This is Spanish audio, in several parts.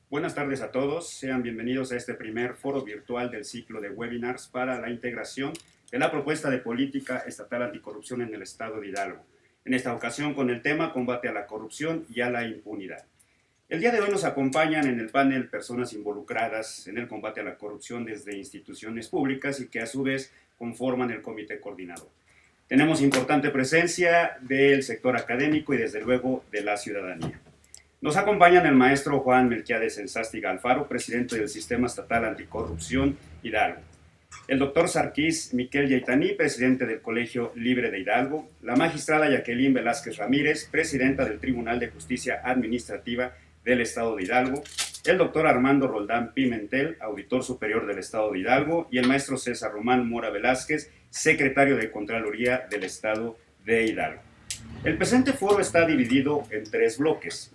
Buenas tardes a todos, sean bienvenidos a este primer foro virtual del ciclo de webinars para la integración de la propuesta de política estatal anticorrupción en el estado de Hidalgo. En esta ocasión con el tema combate a la corrupción y a la impunidad. El día de hoy nos acompañan en el panel personas involucradas en el combate a la corrupción desde instituciones públicas y que a su vez conforman el comité coordinador. Tenemos importante presencia del sector académico y desde luego de la ciudadanía. Nos acompañan el maestro Juan Melquiades Enzástiga Alfaro, presidente del Sistema Estatal Anticorrupción Hidalgo. El doctor Sarkis Miquel Yeitaní, presidente del Colegio Libre de Hidalgo. La magistrada Jacqueline Velázquez Ramírez, presidenta del Tribunal de Justicia Administrativa del Estado de Hidalgo. El doctor Armando Roldán Pimentel, auditor superior del Estado de Hidalgo. Y el maestro César Román Mora Velázquez, secretario de Contraloría del Estado de Hidalgo. El presente foro está dividido en 3 bloques.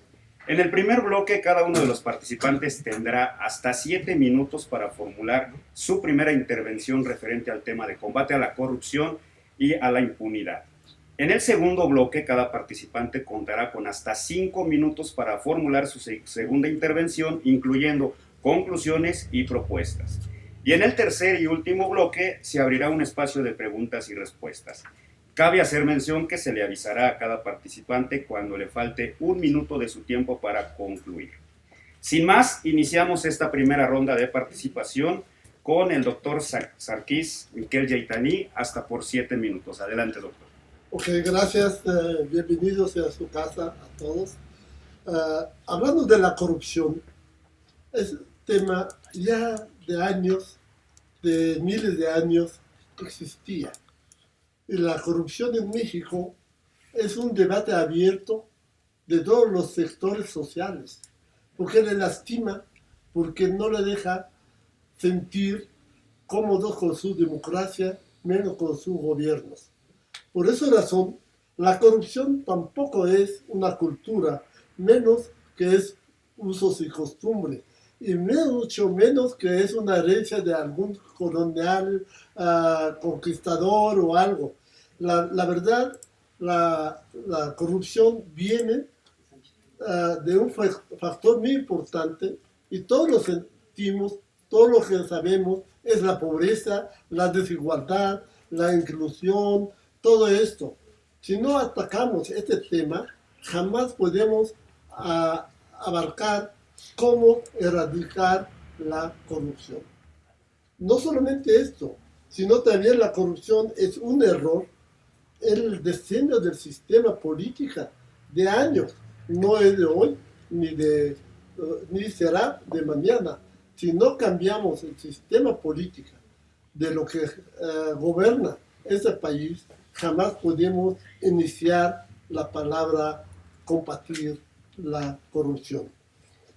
En el primer bloque, cada uno de los participantes tendrá hasta 7 minutos para formular su primera intervención referente al tema de combate a la corrupción y a la impunidad. En el segundo bloque, cada participante contará con hasta 5 minutos para formular su segunda intervención, incluyendo conclusiones y propuestas. Y en el tercer y último bloque se abrirá un espacio de preguntas y respuestas. Cabe hacer mención que se le avisará a cada participante cuando le falte 1 minuto de su tiempo para concluir. Sin más, iniciamos esta primera ronda de participación con el doctor Sarkis Miquel Yeitaní, hasta por 7 minutos. Adelante, doctor. Ok, gracias. Bienvenidos a su casa a todos. Hablando de la corrupción, es un tema ya de años, de miles de años, existía. Y la corrupción en México es un debate abierto de todos los sectores sociales, porque le lastima, porque no le deja sentir cómodo con su democracia, menos con sus gobiernos. Por esa razón, la corrupción tampoco es una cultura, menos que es usos y costumbres, y mucho menos que es una herencia de algún colonial, conquistador o algo. La verdad, la corrupción viene de un factor muy importante y todos lo sentimos, todos lo que sabemos es la pobreza, la desigualdad, la inclusión, todo esto. Si no atacamos este tema, jamás podemos abarcar cómo erradicar la corrupción. No solamente esto, sino también la corrupción es un error en el diseño del sistema político de años. No es de hoy, ni será de mañana. Si no cambiamos el sistema político de lo que gobierna este país, jamás podemos iniciar la palabra combatir la corrupción.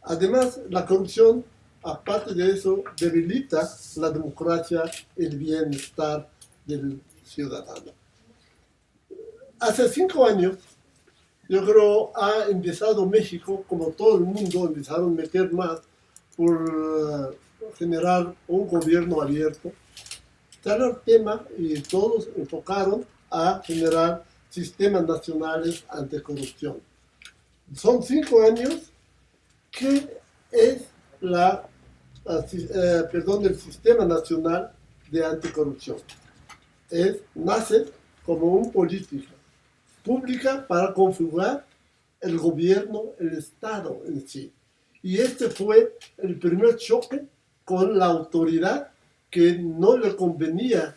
Además, la corrupción, aparte de eso, debilita la democracia y el bienestar del ciudadano. Hace 5 años, yo creo, ha empezado México, como todo el mundo, empezaron a meter más por generar un gobierno abierto. Salió el tema y todos enfocaron a generar sistemas nacionales anticorrupción. Son 5 años que es el Sistema Nacional de Anticorrupción. Nace como una política pública para configurar el gobierno, el Estado en sí. Y este fue el primer choque con la autoridad que no le convenía,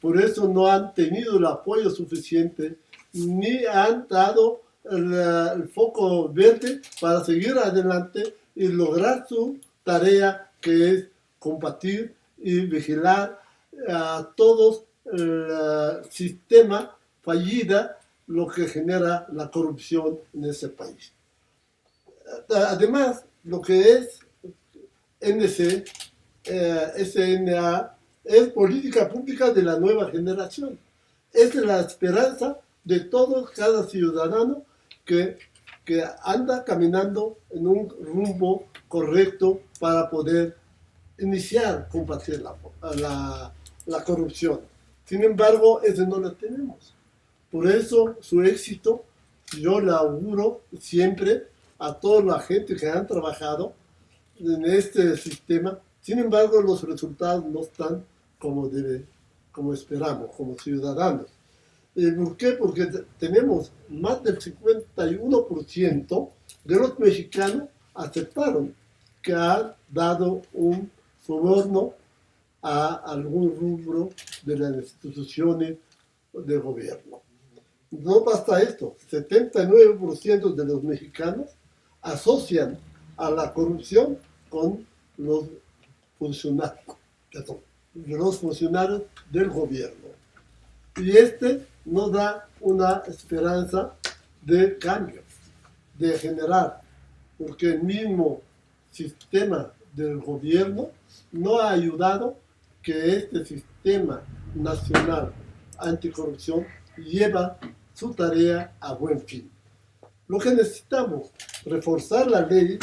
por eso no han tenido el apoyo suficiente, ni han dado el foco verde para seguir adelante y lograr su tarea, que es combatir y vigilar a todos el sistema fallida, lo que genera la corrupción en ese país. Además, lo que es NC, SNA, es política pública de la nueva generación. Es la esperanza de todos, cada ciudadano que anda caminando en un rumbo correcto para poder iniciar combatir la corrupción. Sin embargo, eso no lo tenemos. Por eso su éxito, yo le auguro siempre a toda la gente que han trabajado en este sistema. Sin embargo, los resultados no están como esperamos, como ciudadanos. ¿Por qué? Porque tenemos más del 51% de los mexicanos aceptaron que han dado un soborno a algún rubro de las instituciones de gobierno. No basta esto, 79% de los mexicanos asocian a la corrupción con los funcionarios, los funcionarios del gobierno. Y este nos da una esperanza de cambio, de generar, porque el mismo sistema del gobierno no ha ayudado que este sistema nacional anticorrupción lleva su tarea a buen fin. Lo que necesitamos, reforzar la ley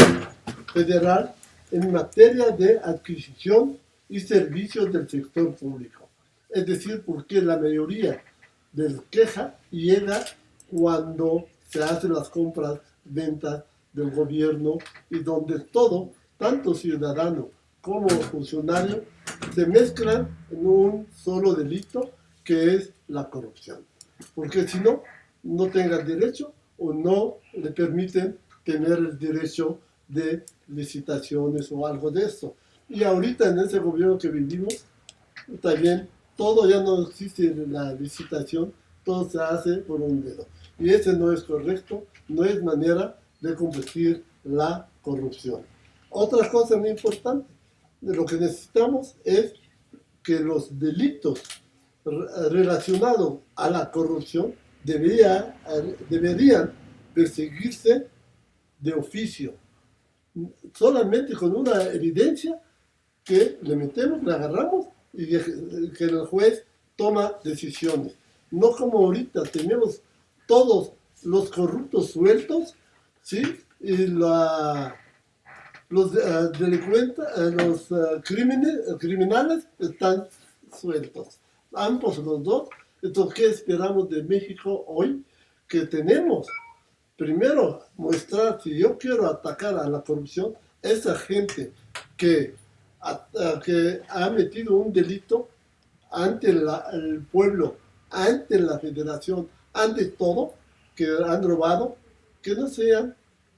federal en materia de adquisición y servicios del sector público. Es decir, porque la mayoría de las quejas llega cuando se hacen las compras, ventas del gobierno y donde todo, tanto ciudadano como funcionario, se mezclan en un solo delito que es la corrupción. Porque si no, no tengan derecho o no le permiten tener el derecho de licitaciones o algo de eso. Y ahorita en ese gobierno que vivimos, también todo ya no existe la licitación, todo se hace por un dedo. Y ese no es correcto, no es manera de combatir la corrupción. Otra cosa muy importante, lo que necesitamos es que los delitos relacionados a la corrupción deberían perseguirse de oficio, solamente con una evidencia que le metemos, le agarramos y que el juez toma decisiones. No como ahorita tenemos todos los corruptos sueltos, ¿sí? Y los delincuentes, los criminales están sueltos. Ambos los dos. Entonces, ¿qué esperamos de México hoy? Que tenemos, primero, mostrar, si yo quiero atacar a la corrupción, esa gente que ha metido un delito ante el pueblo, ante la federación, ante todo, que han robado, que no sean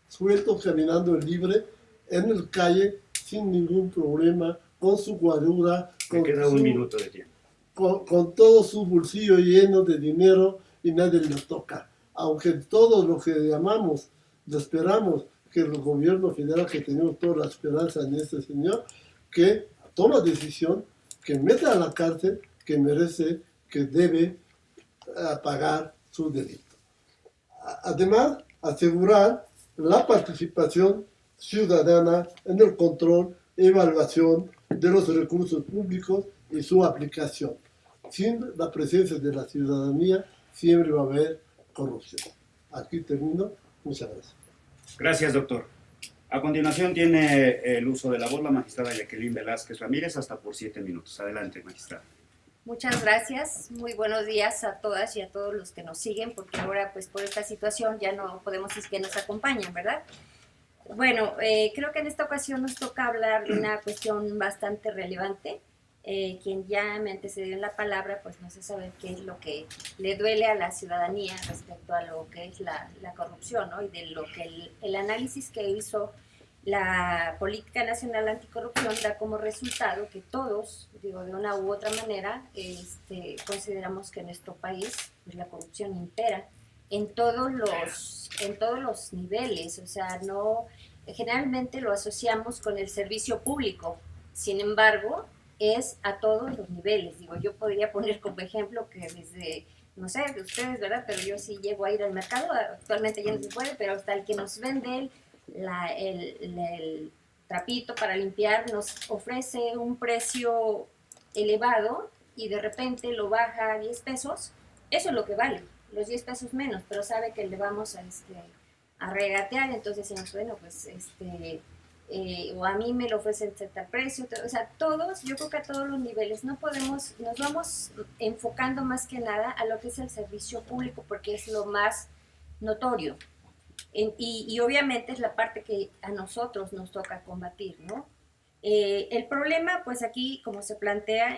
sueltos caminando libre en la calle sin ningún problema, con su guarura, Me queda un minuto de tiempo. Con todo su bolsillo lleno de dinero y nadie le toca. Aunque todo lo que llamamos, lo esperamos, que el gobierno federal, que tenemos toda la esperanza en este señor, que toma decisión, que meta a la cárcel, que merece, que debe pagar su delito. Además, asegurar la participación ciudadana en el control e evaluación de los recursos públicos y su aplicación. Sin la presencia de la ciudadanía, siempre va a haber corrupción. Aquí termino. Muchas gracias. Gracias, doctor. A continuación tiene el uso de la voz la magistrada Jacqueline Velázquez Ramírez, hasta por 7 minutos. Adelante, magistrada. Muchas gracias, muy buenos días a todas y a todos los que nos siguen, porque ahora pues por esta situación ya no podemos decir que nos acompañan, ¿verdad? Bueno, creo que en esta ocasión nos toca hablar de una cuestión bastante relevante. Quien ya me antecedió en la palabra, pues no sé saber qué es lo que le duele a la ciudadanía respecto a lo que es la corrupción, ¿no? Y de lo que el análisis que hizo la Política Nacional Anticorrupción da como resultado que todos, digo, de una u otra manera, consideramos que en nuestro país pues, la corrupción impera en todos los niveles, o sea, no, generalmente lo asociamos con el servicio público, sin embargo, es a todos los niveles. Digo, yo podría poner como ejemplo que desde, no sé, de ustedes, ¿verdad? Pero yo sí llego a ir al mercado, actualmente ya no se puede, pero hasta el que nos vende el trapito para limpiar nos ofrece un precio elevado y de repente lo baja a 10 pesos, eso es lo que vale, los 10 pesos menos, pero sabe que le vamos a regatear, entonces decimos, bueno, pues o a mí me lo ofrecen tal precio, o sea, todos, yo creo que a todos los niveles, no podemos, nos vamos enfocando más que nada a lo que es el servicio público porque es lo más notorio. Y obviamente es la parte que a nosotros nos toca combatir, ¿no? El problema, pues aquí, como se plantea,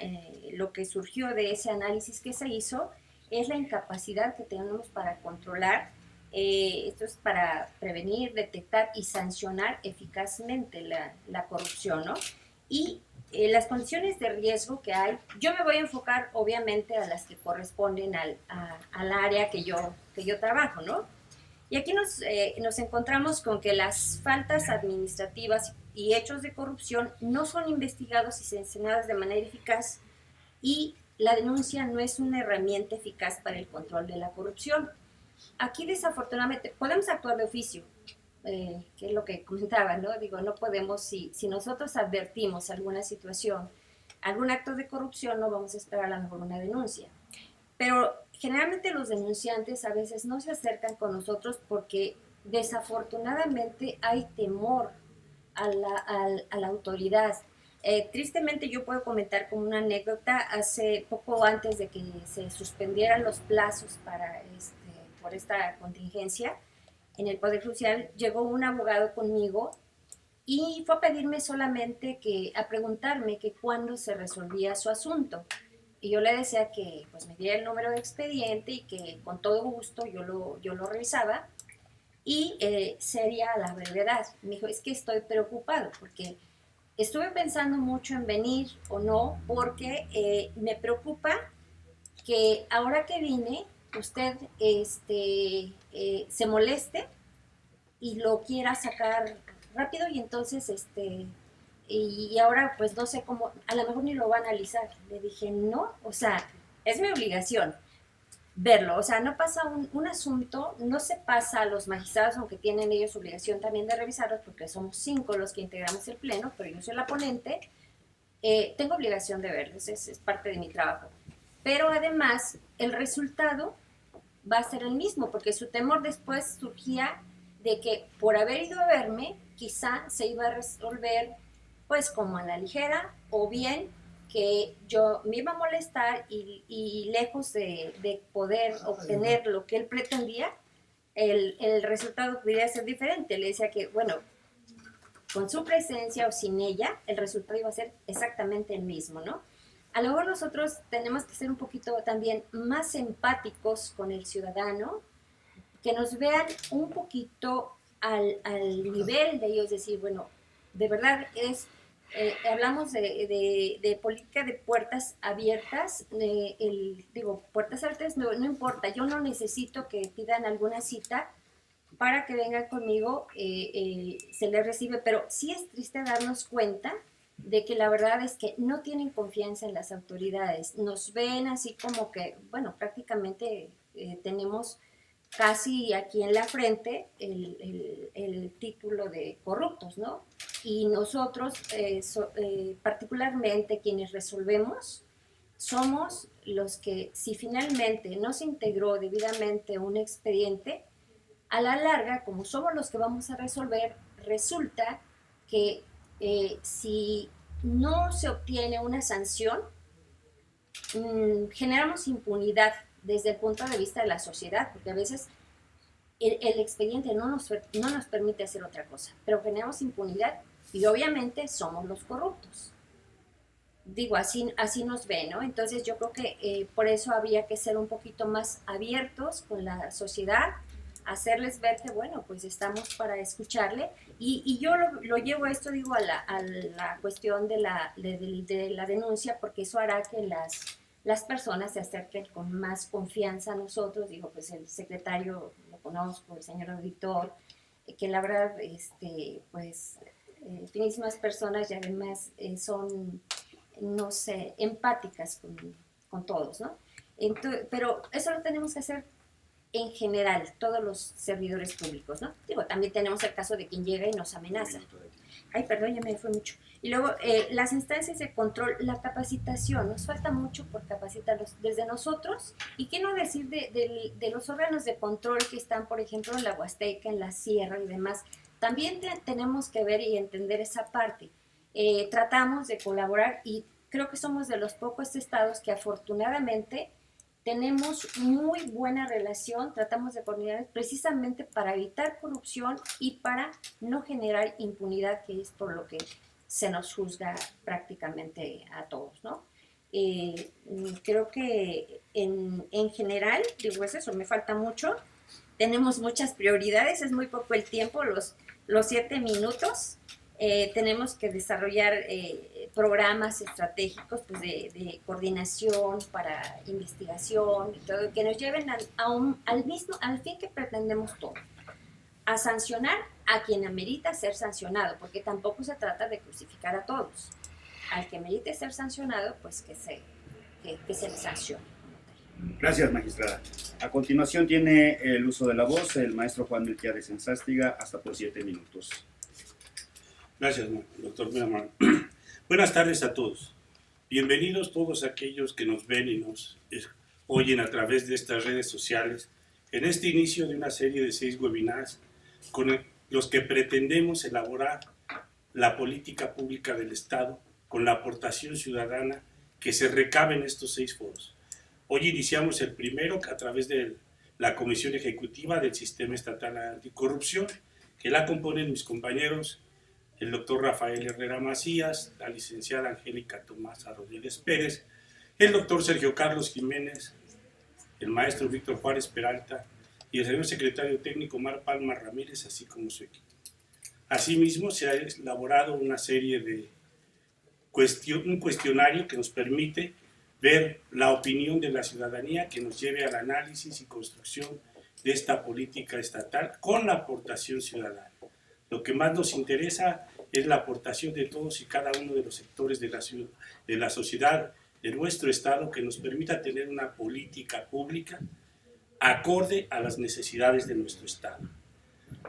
lo que surgió de ese análisis que se hizo, es la incapacidad que tenemos para controlar, esto es para prevenir, detectar y sancionar eficazmente la corrupción, ¿no? Y las condiciones de riesgo que hay, yo me voy a enfocar obviamente a las que corresponden al área que yo trabajo, ¿no? Y aquí nos encontramos con que las faltas administrativas y hechos de corrupción no son investigados y sancionados de manera eficaz, y la denuncia no es una herramienta eficaz para el control de la corrupción. Aquí desafortunadamente podemos actuar de oficio, que es lo que comentaba, ¿no? Digo, no podemos, si nosotros advertimos alguna situación, algún acto de corrupción, no vamos a esperar a lo mejor una denuncia. Pero generalmente los denunciantes a veces no se acercan con nosotros porque desafortunadamente hay temor a la autoridad. Tristemente yo puedo comentar como una anécdota, hace poco antes de que se suspendieran los plazos por esta contingencia, en el Poder Judicial llegó un abogado conmigo y fue a pedirme solamente a preguntarme que cuándo se resolvía su asunto. Y yo le decía que pues me diera el número de expediente y que con todo gusto yo lo revisaba, y sería a la brevedad. Me dijo, es que estoy preocupado porque estuve pensando mucho en venir o no, porque me preocupa que ahora que vine usted se moleste y lo quiera sacar rápido, y entonces y ahora pues no sé cómo, a lo mejor ni lo va a analizar. Le dije, no, o sea, es mi obligación verlo, o sea, no pasa un asunto, no se pasa a los magistrados, aunque tienen ellos obligación también de revisarlos, porque somos 5 los que integramos el pleno, pero yo soy la ponente, tengo obligación de verlos, es parte de mi trabajo. Pero además, el resultado va a ser el mismo, porque su temor después surgía de que por haber ido a verme, quizá se iba a resolver pues como a la ligera, o bien que yo me iba a molestar y lejos de poder obtener lo que él pretendía, el resultado pudiera ser diferente. Le decía que, bueno, con su presencia o sin ella, el resultado iba a ser exactamente el mismo, ¿no? A lo mejor nosotros tenemos que ser un poquito también más empáticos con el ciudadano, que nos vean un poquito al nivel de ellos, decir, bueno, de verdad hablamos de política de puertas abiertas, digo, puertas abiertas no importa, yo no necesito que pidan alguna cita para que vengan conmigo, se les recibe, pero sí es triste darnos cuenta de que la verdad es que no tienen confianza en las autoridades, nos ven así como que, bueno, prácticamente tenemos casi aquí en la frente el título de corruptos, ¿no? Y nosotros, particularmente quienes resolvemos, somos los que, si finalmente no se integró debidamente un expediente, a la larga, como somos los que vamos a resolver, resulta que si no se obtiene una sanción, generamos impunidad desde el punto de vista de la sociedad, porque a veces el expediente no nos permite hacer otra cosa, pero generamos impunidad y obviamente somos los corruptos. Digo, así nos ven, ¿no? Entonces yo creo que por eso habría que ser un poquito más abiertos con la sociedad, hacerles ver que, bueno, pues estamos para escucharle, y yo lo llevo esto, digo, a la cuestión de la denuncia, porque eso hará que las personas se acerquen con más confianza a nosotros. Digo, pues el secretario lo conozco, el señor auditor, que la verdad, pues, finísimas personas, y además son, no sé, empáticas con todos, ¿no? Entonces, pero eso lo tenemos que hacer en general, todos los servidores públicos, ¿no? Digo, también tenemos el caso de quien llega y nos amenaza. Ay, perdón, ya me fue mucho. Y luego, las instancias de control, la capacitación, nos falta mucho por capacitarlos desde nosotros, y qué no decir de los órganos de control que están, por ejemplo, en la Huasteca, en la Sierra y demás. También tenemos que ver y entender esa parte. Tratamos de colaborar, y creo que somos de los pocos estados que afortunadamente tenemos muy buena relación, tratamos de coordinar precisamente para evitar corrupción y para no generar impunidad, que es por lo que se nos juzga prácticamente a todos, ¿no? Creo que en general, digo, es eso, me falta mucho, tenemos muchas prioridades, es muy poco el tiempo, los 7 minutos. Tenemos que desarrollar programas estratégicos pues, de coordinación para investigación y todo, que nos lleven al fin que pretendemos todo, a sancionar a quien amerita ser sancionado, porque tampoco se trata de crucificar a todos. Al que merite ser sancionado, pues que se le sancione. Gracias, magistrada. A continuación tiene el uso de la voz el maestro Juan Melquiades Enzástiga, hasta por 7 minutos. Gracias, doctor Miramar. Buenas tardes a todos. Bienvenidos todos aquellos que nos ven y nos oyen a través de estas redes sociales en este inicio de una serie de 6 webinars con los que pretendemos elaborar la política pública del Estado con la aportación ciudadana que se recabe en estos 6 foros. Hoy iniciamos el primero a través de la Comisión Ejecutiva del Sistema Estatal Anticorrupción, que la componen mis compañeros el doctor Rafael Herrera Macías, la licenciada Angélica Tomasa Rodríguez Pérez, el doctor Sergio Carlos Jiménez, el maestro Víctor Juárez Peralta y el señor secretario técnico Mar Palma Ramírez, así como su equipo. Asimismo, se ha elaborado una serie de un cuestionario que nos permite ver la opinión de la ciudadanía que nos lleve al análisis y construcción de esta política estatal con la aportación ciudadana. Lo que más nos interesa es la aportación de todos y cada uno de los sectores de la sociedad de nuestro Estado que nos permita tener una política pública acorde a las necesidades de nuestro Estado.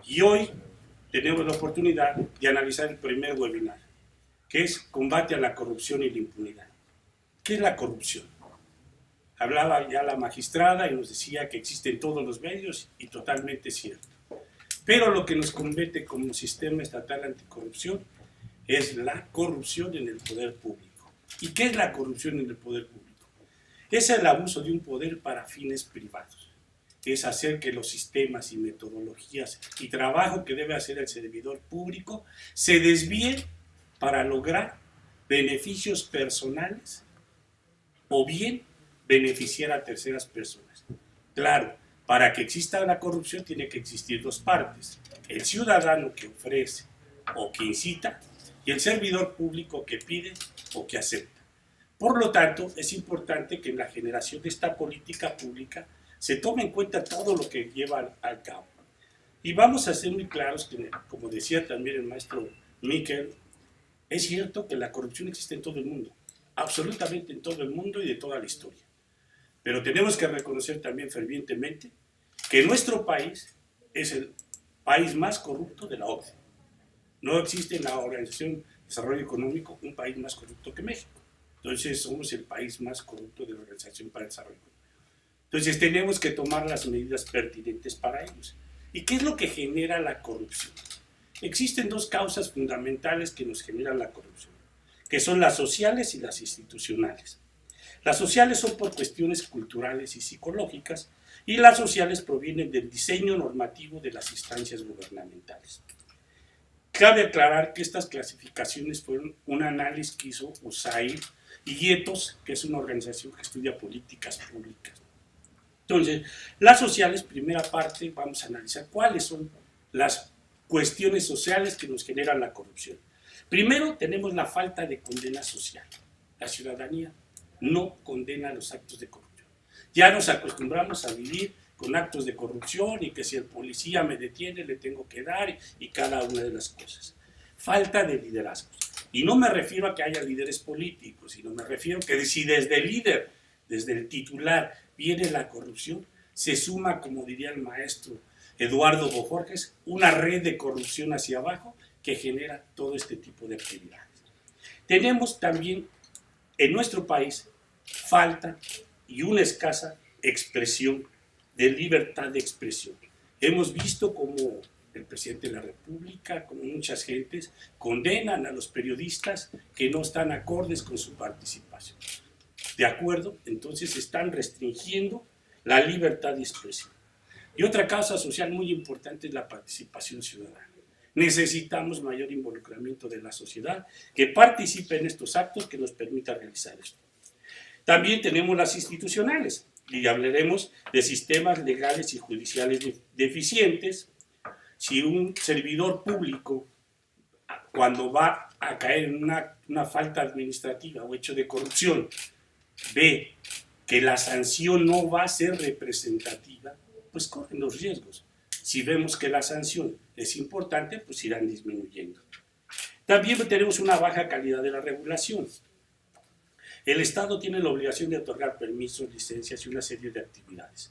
Y hoy tenemos la oportunidad de analizar el primer webinar, que es Combate a la corrupción y la impunidad. ¿Qué es la corrupción? Hablaba ya la magistrada y nos decía que existe en todos los medios y totalmente cierto. Pero lo que nos compete como sistema estatal anticorrupción es la corrupción en el poder público. ¿Y qué es la corrupción en el poder público? Es el abuso de un poder para fines privados. Es hacer que los sistemas y metodologías y trabajo que debe hacer el servidor público se desvíen para lograr beneficios personales o bien beneficiar a terceras personas. Claro, para que exista la corrupción tiene que existir 2 partes, el ciudadano que ofrece o que incita y el servidor público que pide o que acepta. Por lo tanto, es importante que en la generación de esta política pública se tome en cuenta todo lo que lleva al cabo. Y vamos a ser muy claros que, como decía también el maestro Miquel, es cierto que la corrupción existe en todo el mundo, absolutamente en todo el mundo y de toda la historia. Pero tenemos que reconocer también fervientemente que nuestro país es el país más corrupto de la OCDE. No existe en la Organización de Desarrollo Económico un país más corrupto que México. Entonces somos el país más corrupto de la Organización para el Desarrollo Económico. Entonces tenemos que tomar las medidas pertinentes para ellos. ¿Y qué es lo que genera la corrupción? Existen 2 causas fundamentales que nos generan la corrupción, que son las sociales y las institucionales. Las sociales son por cuestiones culturales y psicológicas, y las sociales provienen del diseño normativo de las instancias gubernamentales. Cabe aclarar que estas clasificaciones fueron un análisis que hizo USAID y GIETOS, que es una organización que estudia políticas públicas. Entonces, las sociales, primera parte, vamos a analizar cuáles son las cuestiones sociales que nos generan la corrupción. Primero, tenemos la falta de condena social. La ciudadanía no condena los actos de corrupción. Ya nos acostumbramos a vivir con actos de corrupción y que si el policía me detiene le tengo que dar y cada una de las cosas. Falta de liderazgos. Y no me refiero a que haya líderes políticos, sino me refiero a que si desde el líder, desde el titular, viene la corrupción, se suma, como diría el maestro Eduardo Bojorges, una red de corrupción hacia abajo que genera todo este tipo de actividades. Tenemos también en nuestro país falta y una escasa expresión de libertad de expresión. Hemos visto cómo el presidente de la República, como muchas gentes, condenan a los periodistas que no están acordes con su participación. de acuerdo, entonces están restringiendo la libertad de expresión. Y otra causa social muy importante es la participación ciudadana. Necesitamos mayor involucramiento de la sociedad que participe en estos actos que nos permita realizar esto. También tenemos las institucionales, y hablaremos de sistemas legales y judiciales deficientes. Si un servidor público, cuando va a caer en una falta administrativa o hecho de corrupción, ve que la sanción no va a ser representativa, pues corren los riesgos. Si vemos que la sanción es importante, pues irán disminuyendo. También tenemos una baja calidad de la regulación. El Estado tiene la obligación de otorgar permisos, licencias y una serie de actividades.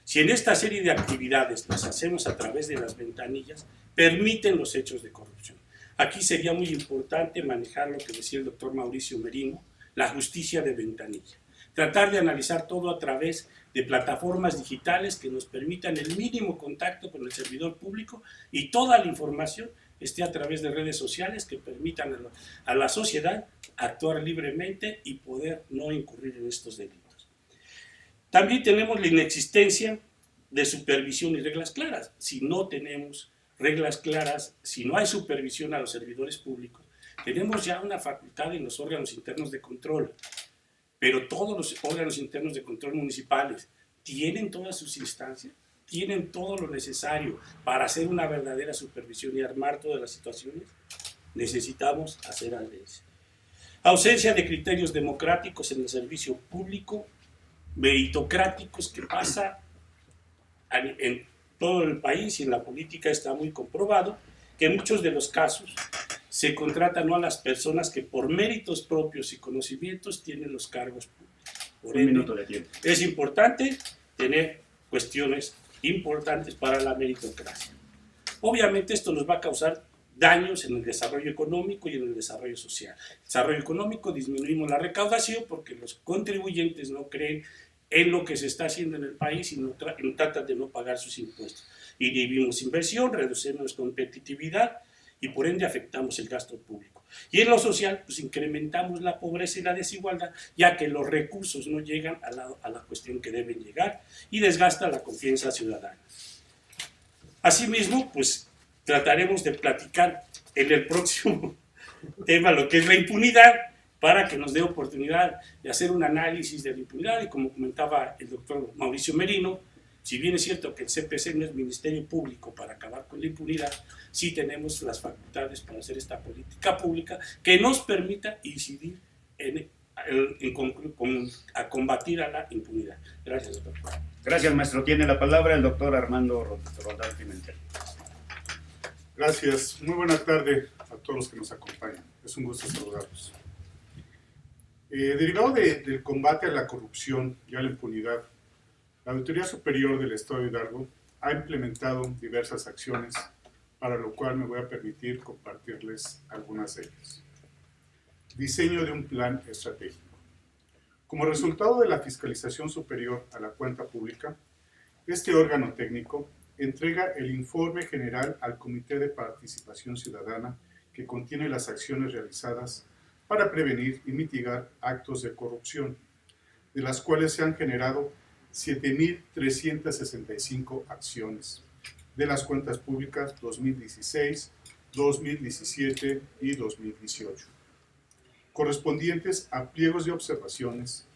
Si en esta serie de actividades las hacemos a través de las ventanillas, permiten los hechos de corrupción. Aquí sería muy importante manejar lo que decía el doctor Mauricio Merino, la justicia de ventanilla. Tratar de analizar todo a través de plataformas digitales que nos permitan el mínimo contacto con el servidor público y toda la información esté a través de redes sociales que permitan a la sociedad actuar libremente y poder no incurrir en estos delitos. También tenemos la inexistencia de supervisión y reglas claras. Si no tenemos reglas claras, si no hay supervisión a los servidores públicos, tenemos ya una facultad en los órganos internos de control. Pero todos los órganos internos de control municipales tienen todas sus instancias, tienen todo lo necesario para hacer una verdadera supervisión y armar todas las situaciones. Necesitamos hacer algo. Ausencia de criterios democráticos en el servicio público, meritocráticos, que pasa en todo el país y en la política está muy comprobado que en muchos de los casos se contrata no a las personas que por méritos propios y conocimientos tienen los cargos públicos. Por ende, minuto de tiempo. es importante tener cuestiones importantes para la meritocracia. Obviamente esto nos va a causar daños en el desarrollo económico y en el desarrollo social. El desarrollo económico, disminuimos la recaudación porque los contribuyentes no creen en lo que se está haciendo en el país y tratan de no pagar sus impuestos. Inhibimos inversión, reducimos competitividad y por ende afectamos el gasto público. Y en lo social, pues incrementamos la pobreza y la desigualdad, ya que los recursos no llegan a la cuestión que deben llegar y desgasta la confianza ciudadana. Asimismo, pues trataremos de platicar en el próximo tema lo que es la impunidad, para que nos dé oportunidad de hacer un análisis de la impunidad. Y como comentaba el doctor Mauricio Merino, si bien es cierto que el CPC no es Ministerio Público para acabar con la impunidad, sí tenemos las facultades para hacer esta política pública que nos permita incidir a combatir a la impunidad. Gracias, doctor. Gracias, maestro. Tiene la palabra el doctor Armando Rondal Pimentel. Gracias. Muy buena tarde a todos los que nos acompañan. Es un gusto saludarlos. Derivado del combate a la corrupción y a la impunidad, la Auditoría Superior del Estado de Hidalgo ha implementado diversas acciones, para lo cual me voy a permitir compartirles algunas de ellas. Diseño de un plan estratégico. Como resultado de la fiscalización superior a la cuenta pública, este órgano técnico entrega el informe general al Comité de Participación Ciudadana que contiene las acciones realizadas para prevenir y mitigar actos de corrupción, de las cuales se han generado 7.365 acciones de las cuentas públicas 2016, 2017 y 2018, correspondientes a pliegos de observaciones,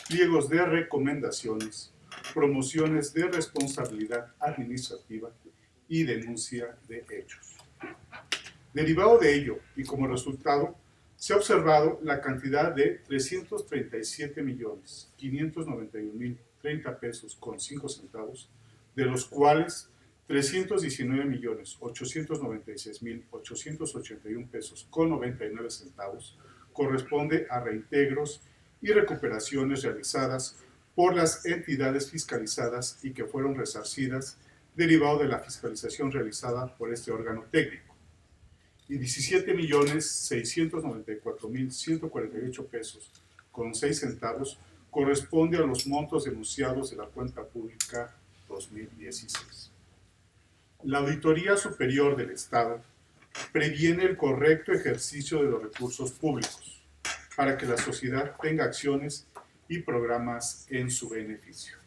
pliegos de recomendaciones, promociones de responsabilidad administrativa y denuncia de hechos. Derivado de ello y como resultado, se ha observado la cantidad de 337.591.030 pesos con 5 centavos, de los cuales 319.896.881 pesos con 99 centavos corresponde a reintegros y recuperaciones realizadas por las entidades fiscalizadas y que fueron resarcidas derivado de la fiscalización realizada por este órgano técnico. Y 17.694.148 pesos con 6 centavos corresponde a los montos denunciados de la cuenta pública 2016. La Auditoría Superior del Estado previene el correcto ejercicio de los recursos públicos para que la sociedad tenga acciones y programas en su beneficio.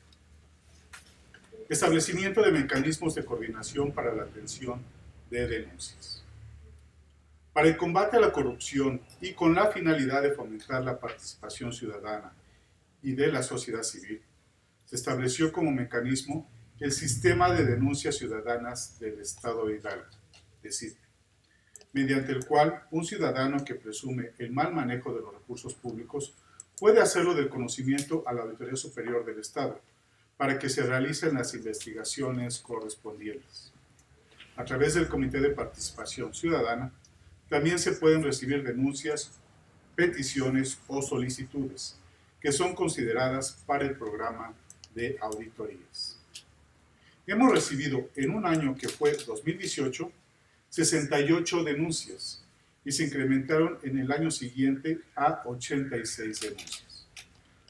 Establecimiento de mecanismos de coordinación para la atención de denuncias. Para el combate a la corrupción y con la finalidad de fomentar la participación ciudadana y de la sociedad civil, se estableció como mecanismo el Sistema de Denuncias Ciudadanas del Estado de Hidalgo, DECID, mediante el cual un ciudadano que presume el mal manejo de los recursos públicos puede hacerlo del conocimiento a la Auditoría Superior del Estado, para que se realicen las investigaciones correspondientes. A través del Comité de Participación Ciudadana, también se pueden recibir denuncias, peticiones o solicitudes que son consideradas para el programa de auditorías. Hemos recibido en un año que fue 2018 68 denuncias y se incrementaron en el año siguiente a 86 denuncias,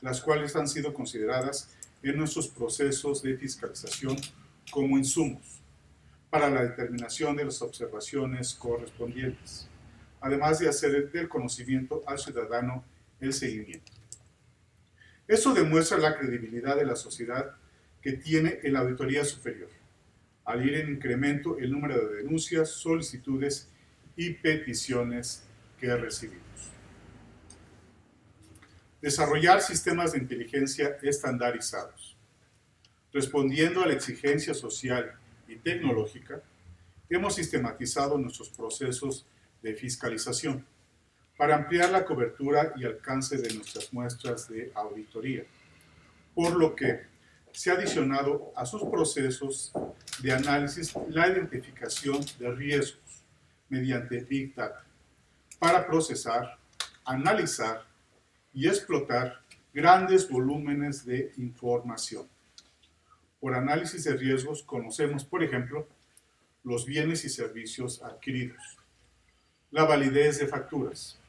las cuales han sido consideradas en nuestros procesos de fiscalización como insumos para la determinación de las observaciones correspondientes, además de hacer del conocimiento al ciudadano el seguimiento. Esto demuestra la credibilidad de la sociedad que tiene en la Auditoría Superior, al ir en incremento el número de denuncias, solicitudes y peticiones que recibimos. Desarrollar sistemas de inteligencia estandarizados. Respondiendo a la exigencia social y tecnológica, hemos sistematizado nuestros procesos de fiscalización para ampliar la cobertura y alcance de nuestras muestras de auditoría, por lo que se ha adicionado a sus procesos de análisis la identificación de riesgos mediante Big Data para procesar, analizar y explotar grandes volúmenes de información. Por análisis de riesgos conocemos, por ejemplo, los bienes y servicios adquiridos, la validez de facturas,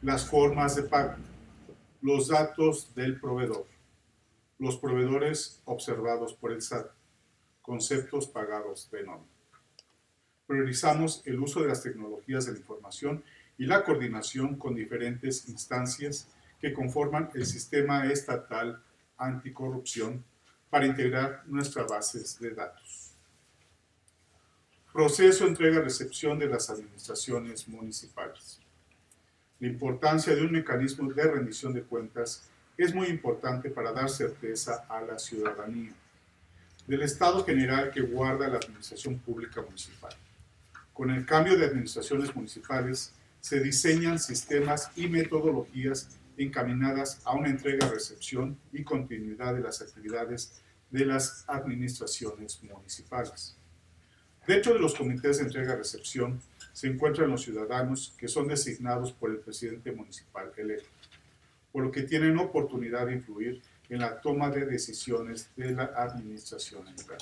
las formas de pago, los datos del proveedor, los proveedores observados por el SAT, conceptos pagados de nómina. Priorizamos el uso de las tecnologías de la información y la coordinación con diferentes instancias que conforman el Sistema Estatal Anticorrupción para integrar nuestras bases de datos. Proceso entrega-recepción de las administraciones municipales. La importancia de un mecanismo de rendición de cuentas es muy importante para dar certeza a la ciudadanía del estado general que guarda la administración pública municipal. Con el cambio de administraciones municipales, se diseñan sistemas y metodologías encaminadas a una entrega-recepción y continuidad de las actividades de las administraciones municipales. Dentro de los comités de entrega-recepción se encuentran los ciudadanos que son designados por el presidente municipal electo, por lo que tienen oportunidad de influir en la toma de decisiones de la administración local.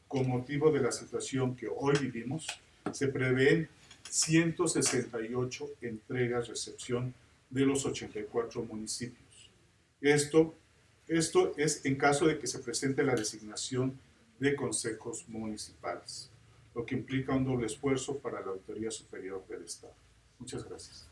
Con motivo de la situación que hoy vivimos, se prevén 168 entregas-recepción de los 84 municipios. Esto es en caso de que se presente la designación de consejos municipales, lo que implica un doble esfuerzo para la Auditoría Superior del Estado. Muchas gracias.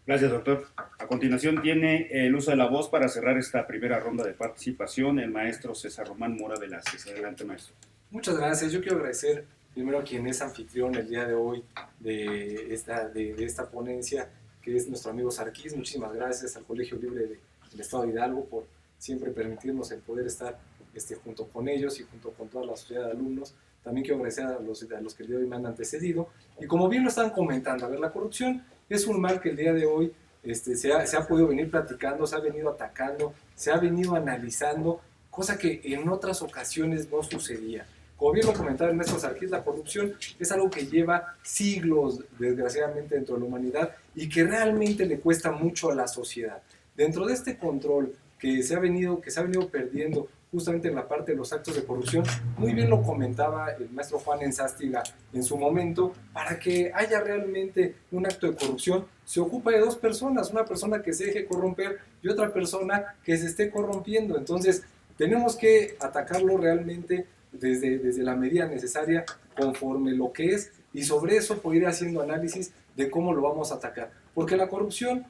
Gracias, doctor. A continuación tiene el uso de la voz para cerrar esta primera ronda de participación el maestro César Román Mora de la CES. Adelante, maestro. Muchas gracias. Yo quiero agradecer primero a quien es anfitrión el día de hoy de esta ponencia, que es nuestro amigo Sarkis. Muchísimas gracias al Colegio Libre del Estado de Hidalgo por siempre permitirnos el poder estar junto con ellos y junto con toda la sociedad de alumnos. También quiero agradecer a los que el día de hoy me han antecedido. Y como bien lo están comentando, a ver, la corrupción es un mal que el día de hoy se ha podido venir platicando, se ha venido atacando, se ha venido analizando, cosa que en otras ocasiones no sucedía. Como bien lo comentaba el maestro Sarkis, la corrupción es algo que lleva siglos, desgraciadamente, dentro de la humanidad y que realmente le cuesta mucho a la sociedad. Dentro de este control que se ha venido perdiendo justamente en la parte de los actos de corrupción, muy bien lo comentaba el maestro Juan Enzástiga en su momento, para que haya realmente un acto de corrupción, se ocupa de dos personas, una persona que se deje corromper y otra persona que se esté corrompiendo. Entonces, tenemos que atacarlo realmente desde la medida necesaria, conforme lo que es, y sobre eso poder ir haciendo análisis de cómo lo vamos a atacar. Porque la corrupción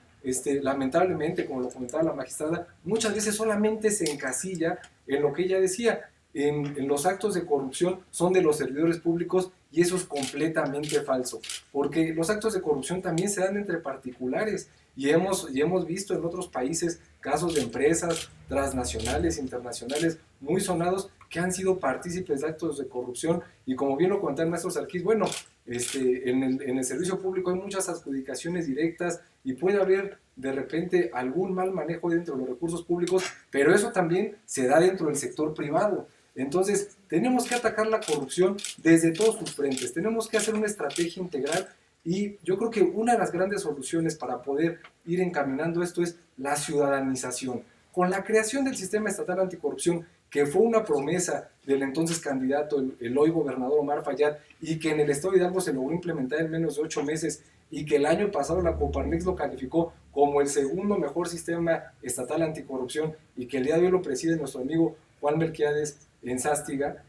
lamentablemente, como lo comentaba la magistrada, muchas veces solamente se encasilla en lo que ella decía. En los actos de corrupción son de los servidores públicos, y eso es completamente falso, porque los actos de corrupción también se dan entre particulares, y hemos visto en otros países casos de empresas transnacionales, internacionales, muy sonados, que han sido partícipes de actos de corrupción. Y como bien lo comentaba el maestro Sarkis, bueno, en el servicio público hay muchas adjudicaciones directas y puede haber de repente algún mal manejo dentro de los recursos públicos, pero eso también se da dentro del sector privado. Entonces, tenemos que atacar la corrupción desde todos sus frentes, tenemos que hacer una estrategia integral, y yo creo que una de las grandes soluciones para poder ir encaminando esto es la ciudadanización. Con la creación del Sistema Estatal Anticorrupción, que fue una promesa del entonces candidato, el hoy gobernador Omar Fayad, y que en el estado de Hidalgo se logró implementar en menos de 8 meses, y que el año pasado la Coparmex lo calificó como el segundo mejor sistema estatal anticorrupción, y que el día de hoy lo preside nuestro amigo Juan Melquiades en Sástiga.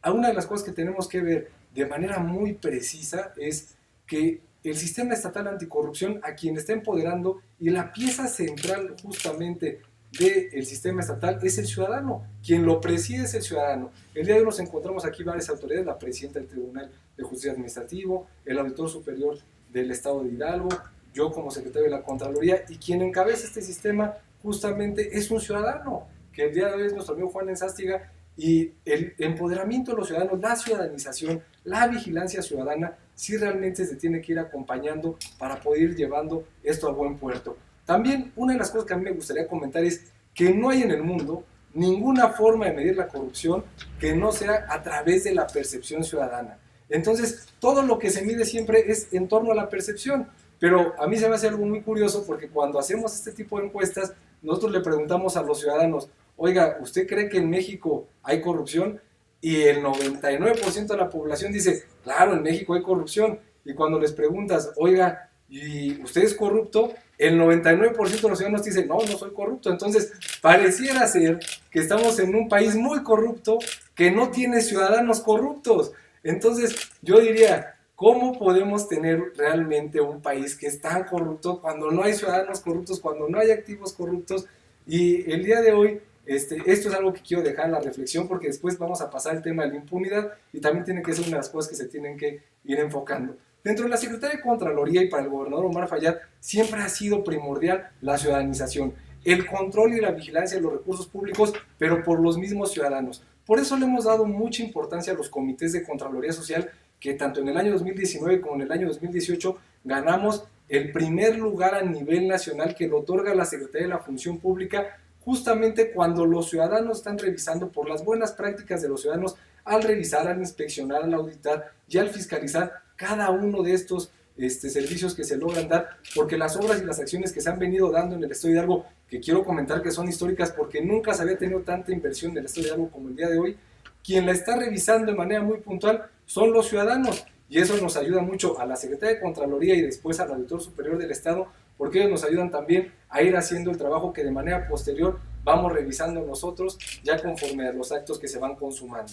Una de las cosas que tenemos que ver de manera muy precisa es que el sistema estatal anticorrupción, a quien está empoderando, y la pieza central justamente del sistema estatal es el ciudadano, quien lo preside es el ciudadano. El día de hoy nos encontramos aquí varias autoridades, la presidenta del Tribunal de Justicia Administrativo, el auditor superior del Estado de Hidalgo, yo como secretario de la Contraloría, y quien encabeza este sistema justamente es un ciudadano, que el día de hoy es nuestro amigo Juan Enzástiga. Y el empoderamiento de los ciudadanos, la ciudadanización, la vigilancia ciudadana, sí realmente se tiene que ir acompañando para poder ir llevando esto a buen puerto. También una de las cosas que a mí me gustaría comentar es que no hay en el mundo ninguna forma de medir la corrupción que no sea a través de la percepción ciudadana. Entonces, todo lo que se mide siempre es en torno a la percepción, pero a mí se me hace algo muy curioso, porque cuando hacemos este tipo de encuestas, nosotros le preguntamos a los ciudadanos: oiga, ¿usted cree que en México hay corrupción? Y el 99% de la población dice: claro, en México hay corrupción. Y cuando les preguntas: oiga, ¿y usted es corrupto? El 99% de los ciudadanos dicen: no, no soy corrupto. Entonces, pareciera ser que estamos en un país muy corrupto que no tiene ciudadanos corruptos. Entonces, yo diría, ¿cómo podemos tener realmente un país que es tan corrupto cuando no hay ciudadanos corruptos, cuando no hay activos corruptos? Y el día de hoy, esto es algo que quiero dejar en la reflexión, porque después vamos a pasar al tema de la impunidad, y también tiene que ser una de las cosas que se tienen que ir enfocando. Dentro de la Secretaría de Contraloría y para el gobernador Omar Fayad siempre ha sido primordial la ciudadanización, el control y la vigilancia de los recursos públicos, pero por los mismos ciudadanos. Por eso le hemos dado mucha importancia a los comités de Contraloría Social, que tanto en el año 2019 como en el año 2018 ganamos el primer lugar a nivel nacional que lo otorga la Secretaría de la Función Pública, justamente cuando los ciudadanos están revisando por las buenas prácticas de los ciudadanos, al revisar, al inspeccionar, al auditar y al fiscalizar cada uno de estos servicios que se logran dar, porque las obras y las acciones que se han venido dando en el Estado de Hidalgo, que quiero comentar que son históricas porque nunca se había tenido tanta inversión en el Estado de Hidalgo como el día de hoy, quien la está revisando de manera muy puntual son los ciudadanos, y eso nos ayuda mucho a la Secretaría de Contraloría y después al Auditor Superior del Estado, porque ellos nos ayudan también a ir haciendo el trabajo que de manera posterior vamos revisando nosotros, ya conforme a los actos que se van consumando.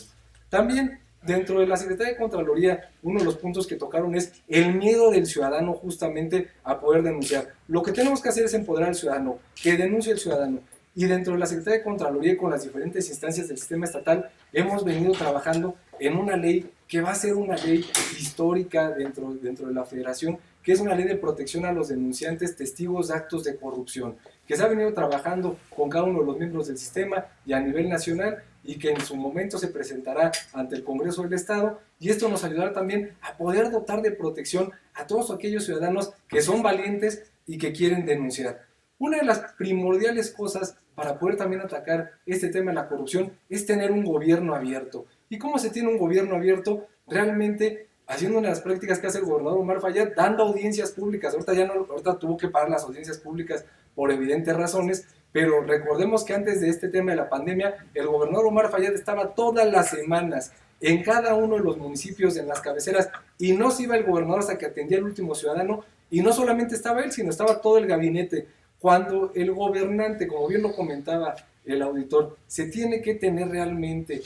También dentro de la Secretaría de Contraloría, uno de los puntos que tocaron es el miedo del ciudadano justamente a poder denunciar. Lo que tenemos que hacer es empoderar al ciudadano, que denuncie el ciudadano. Y dentro de la Secretaría de Contraloría y con las diferentes instancias del sistema estatal, hemos venido trabajando en una ley que va a ser una ley histórica dentro de la Federación, que es una ley de protección a los denunciantes testigos de actos de corrupción, que se ha venido trabajando con cada uno de los miembros del sistema y a nivel nacional, y que en su momento se presentará ante el Congreso del Estado, y esto nos ayudará también a poder dotar de protección a todos aquellos ciudadanos que son valientes y que quieren denunciar. Una de las primordiales cosas para poder también atacar este tema de la corrupción es tener un gobierno abierto. ¿Y cómo se tiene un gobierno abierto? Realmente haciendo una de las prácticas que hace el gobernador Omar Fayad, dando audiencias públicas. Ahorita tuvo que parar las audiencias públicas por evidentes razones, pero recordemos que antes de este tema de la pandemia, el gobernador Omar Fayad estaba todas las semanas en cada uno de los municipios, en las cabeceras, y no se iba el gobernador hasta que atendía al último ciudadano, y no solamente estaba él, sino estaba todo el gabinete. Cuando el gobernante, como bien lo comentaba el auditor, se tiene que tener realmente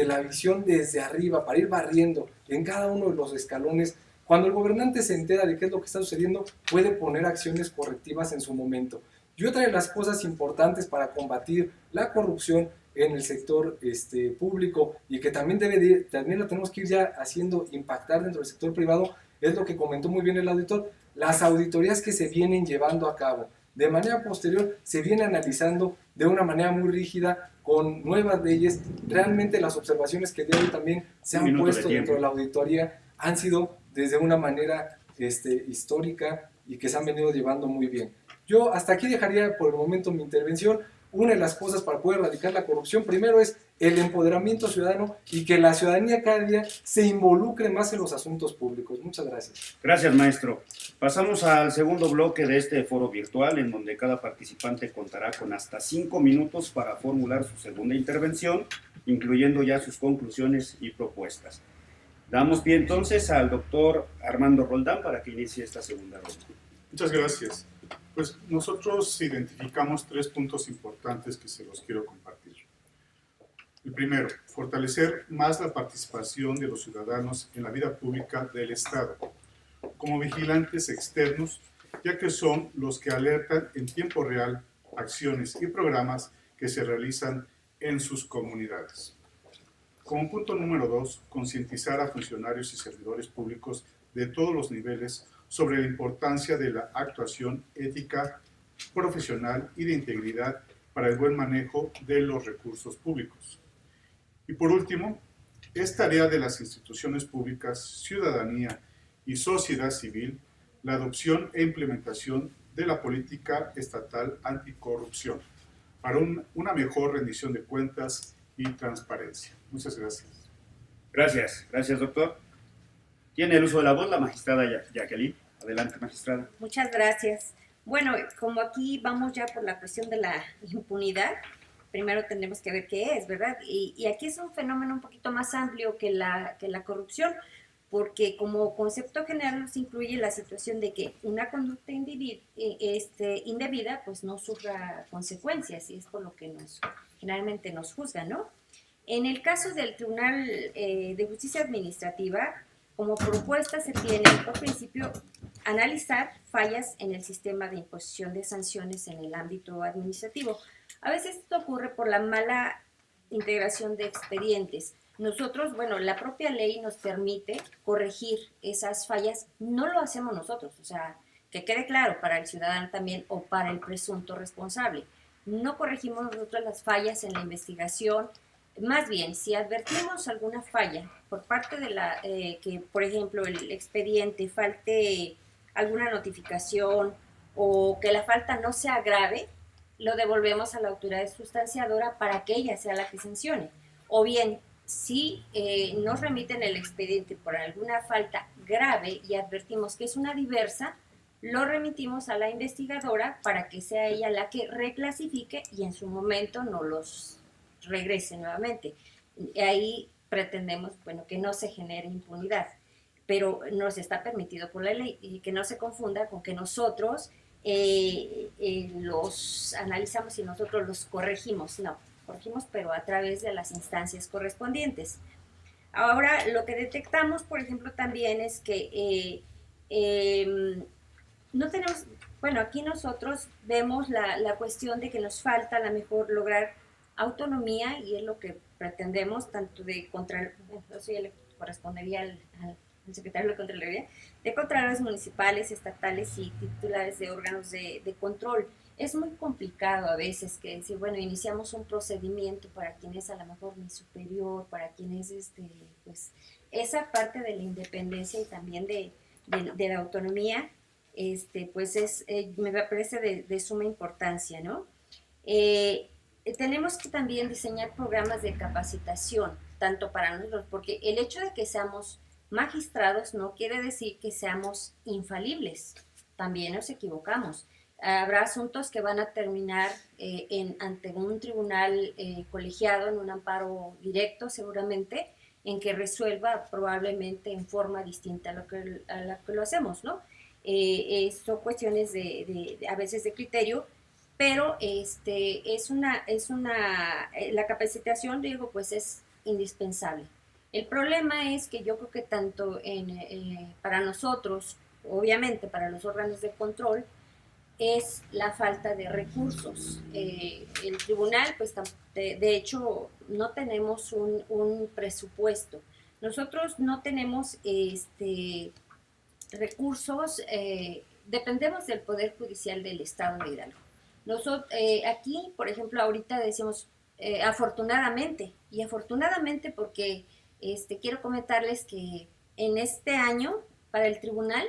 la visión desde arriba para ir barriendo en cada uno de los escalones Cuando el gobernante se entera de qué es lo que está sucediendo, puede poner acciones correctivas en su momento. Y otra de las cosas importantes para combatir la corrupción en el sector público, y que también también lo tenemos que ir ya haciendo impactar dentro del sector privado, es lo que comentó muy bien el auditor, las auditorías que se vienen llevando a cabo. De manera posterior se viene analizando de una manera muy rígida, con nuevas leyes. Realmente las observaciones que de hoy también se han puesto dentro de la auditoría han sido desde una manera histórica, y que se han venido llevando muy bien. Yo hasta aquí dejaría por el momento mi intervención. Una de las cosas para poder erradicar la corrupción, primero, es el empoderamiento ciudadano, y que la ciudadanía cada día se involucre más en los asuntos públicos. Muchas gracias. Gracias, maestro. Pasamos al segundo bloque de este foro virtual, en donde cada participante contará con hasta 5 minutos para formular su segunda intervención, incluyendo ya sus conclusiones y propuestas. Damos pie entonces al doctor Armando Roldán para que inicie esta segunda ronda. Muchas gracias. Pues nosotros identificamos 3 puntos importantes que se los quiero compartir. El primero, fortalecer más la participación de los ciudadanos en la vida pública del Estado, como vigilantes externos, ya que son los que alertan en tiempo real acciones y programas que se realizan en sus comunidades. Como punto número 2, concientizar a funcionarios y servidores públicos de todos los niveles sobre la importancia de la actuación ética, profesional y de integridad para el buen manejo de los recursos públicos. Y por último, es tarea de las instituciones públicas, ciudadanía y sociedad civil la adopción e implementación de la política estatal anticorrupción para una mejor rendición de cuentas y transparencia. Muchas gracias. Gracias, doctor. Tiene el uso de la voz la magistrada Jacqueline. Adelante, magistrada. Muchas gracias. Bueno, como aquí vamos ya por la cuestión de la impunidad, primero tendremos que ver qué es, ¿verdad? Y aquí es un fenómeno un poquito más amplio que la corrupción, porque como concepto general nos incluye la situación de que una conducta indebida pues no sufra consecuencias, y es por lo que generalmente nos juzgan, ¿no? En el caso del Tribunal de Justicia Administrativa, como propuesta se tiene, por principio, analizar fallas en el sistema de imposición de sanciones en el ámbito administrativo. A veces esto ocurre por la mala integración de expedientes. Nosotros, bueno, la propia ley nos permite corregir esas fallas, no lo hacemos nosotros, o sea, que quede claro para el ciudadano también o para el presunto responsable. No corregimos nosotros las fallas en la investigación. Más bien, si advertimos alguna falla por parte de que, por ejemplo, el expediente falte alguna notificación o que la falta no sea grave, lo devolvemos a la autoridad sustanciadora para que ella sea la que sancione. O bien, si nos remiten el expediente por alguna falta grave y advertimos que es una diversa, lo remitimos a la investigadora para que sea ella la que reclasifique y en su momento no los regrese nuevamente. Ahí pretendemos, bueno, que no se genere impunidad, pero nos está permitido por la ley, y que no se confunda con que nosotros los analizamos y nosotros los corregimos. No, corregimos, pero a través de las instancias correspondientes. Ahora, lo que detectamos, por ejemplo, también es que no tenemos, bueno, aquí nosotros vemos la cuestión de que nos falta a lo mejor lograr autonomía, y es lo que pretendemos, tanto de eso ya le correspondería al secretario de Contraloría, de contralores municipales, estatales y titulares de órganos de control. Es muy complicado a veces que decir, bueno, iniciamos un procedimiento para quien es a lo mejor mi superior, para quien es pues esa parte de la independencia y también de la autonomía, pues me parece de suma importancia, ¿no? Tenemos que también diseñar programas de capacitación, tanto para nosotros, porque el hecho de que seamos magistrados no quiere decir que seamos infalibles, también nos equivocamos. Habrá asuntos que van a terminar ante un tribunal colegiado, en un amparo directo seguramente, en que resuelva probablemente en forma distinta a la que lo hacemos, ¿no? Son cuestiones a veces de criterio, pero la capacitación, digo, pues es indispensable. El problema es que yo creo que tanto para nosotros, obviamente para los órganos de control, es la falta de recursos. El tribunal, pues de hecho, no tenemos un presupuesto. Nosotros no tenemos recursos, dependemos del Poder Judicial del Estado de Hidalgo. Nosotros, aquí, por ejemplo, ahorita decimos afortunadamente, y afortunadamente porque quiero comentarles que en este año, para el tribunal,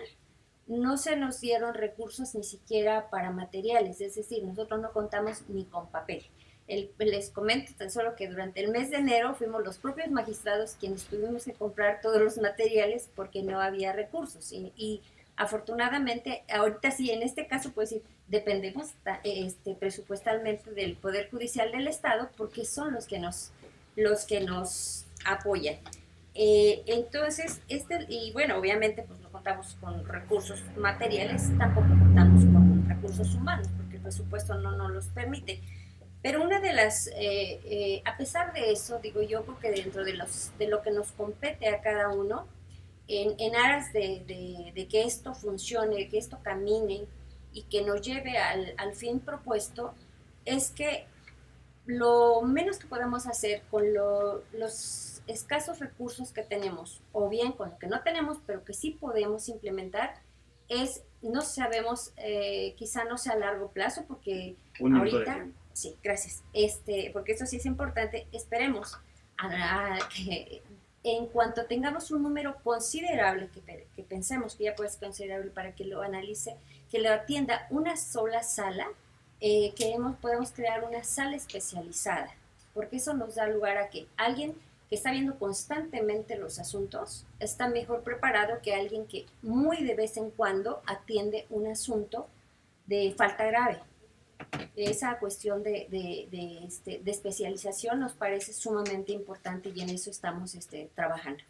no se nos dieron recursos ni siquiera para materiales, es decir, nosotros no contamos ni con papel. Les comento tan solo que durante el mes de enero fuimos los propios magistrados quienes tuvimos que comprar todos los materiales porque no había recursos. Y afortunadamente, ahorita sí, en este caso, pues sí, dependemos presupuestalmente del Poder Judicial del Estado porque son los que nos apoyan. Entonces, y bueno, obviamente pues no contamos con recursos materiales, tampoco contamos con recursos humanos, porque el presupuesto no nos los permite. Pero una de las, a pesar de eso, digo yo creo que dentro de lo que nos compete a cada uno, en aras de que esto funcione, que esto camine y que nos lleve al fin propuesto, es que lo menos que podemos hacer con los escasos recursos que tenemos, o bien con lo que no tenemos, pero que sí podemos implementar, es, no sabemos, quizá no sea a largo plazo, porque ahorita, sí, gracias, porque eso sí es importante, esperemos que en cuanto tengamos un número considerable, que pensemos que ya puede ser considerable para que lo analice, que lo atienda una sola sala, podemos crear una sala especializada, porque eso nos da lugar a que alguien que está viendo constantemente los asuntos está mejor preparado que alguien que muy de vez en cuando atiende un asunto de falta grave. Esa cuestión de especialización nos parece sumamente importante y en eso estamos trabajando.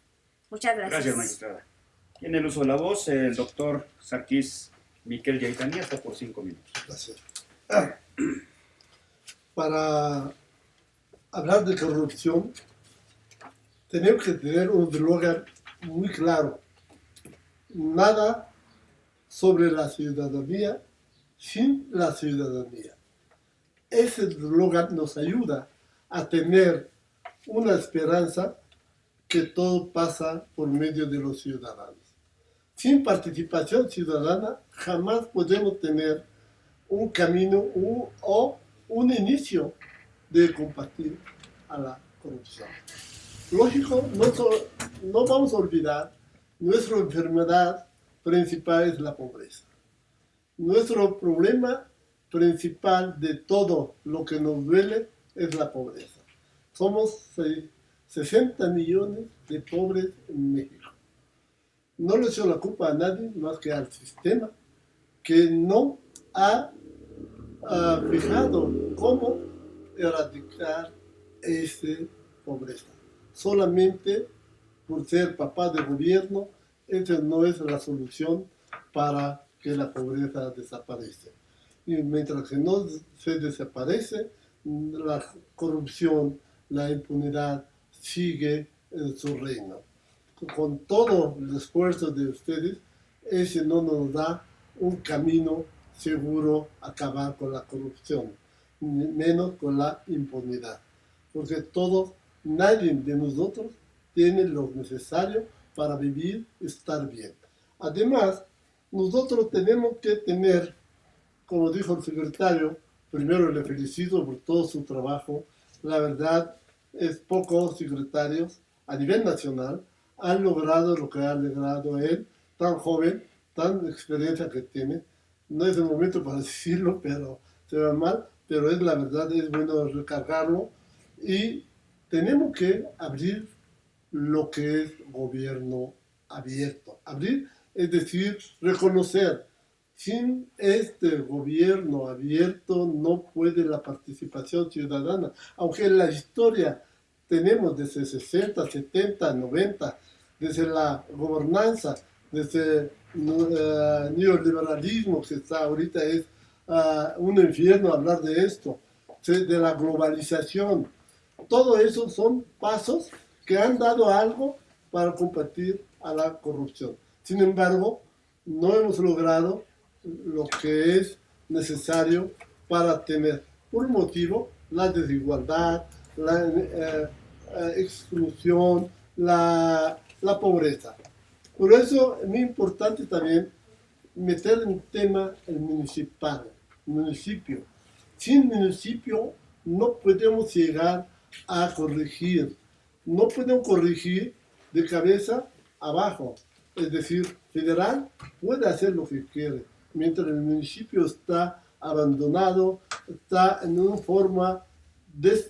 Muchas gracias. Gracias, magistrada. Tiene el uso de la voz el doctor Sarkis Miquel Yaitani, hasta por 5 minutos. Gracias. Para hablar de corrupción, tenemos que tener un eslogan muy claro. Nada sobre la ciudadanía sin la ciudadanía. Ese eslogan nos ayuda a tener una esperanza que todo pasa por medio de los ciudadanos. Sin participación ciudadana jamás podemos tener un camino o un inicio de combatir a la corrupción. Lógico, no vamos a olvidar, nuestra enfermedad principal es la pobreza. Nuestro problema principal de todo lo que nos duele es la pobreza. Somos 60 millones de pobres en México. No le echo la culpa a nadie más que al sistema, que no ha fijado cómo erradicar esa pobreza. Solamente por ser papá de gobierno, esa no es la solución para que la pobreza desaparezca. Y mientras que no se desaparece, la corrupción, la impunidad sigue en su reino. Con todo el esfuerzo de ustedes, ese no nos da un camino seguro a acabar con la corrupción, menos con la impunidad. Porque nadie de nosotros tiene lo necesario para vivir y estar bien. Además, nosotros tenemos que tener, como dijo el secretario, primero le felicito por todo su trabajo. La verdad, es pocos secretarios a nivel nacional han logrado lo que ha logrado él, tan joven, tan experiencia que tiene. No es el momento para decirlo, pero se va mal, pero es la verdad, es bueno recargarlo. Y tenemos que abrir lo que es gobierno abierto. Abrir, es decir, reconocer. Sin este gobierno abierto no puede la participación ciudadana. Aunque en la historia tenemos desde 60, 70, 90, desde la gobernanza, desde el neoliberalismo, que está ahorita es un infierno hablar de esto, de la globalización. Todo eso son pasos que han dado algo para combatir a la corrupción. Sin embargo, no hemos logrado lo que es necesario para tener, por un motivo, la desigualdad, la exclusión, la pobreza. Por eso es muy importante también meter en tema el municipio. Sin municipio no podemos llegar a corregir, no podemos corregir de cabeza abajo. Es decir, federal puede hacer lo que quiere, mientras el municipio está abandonado, está en una forma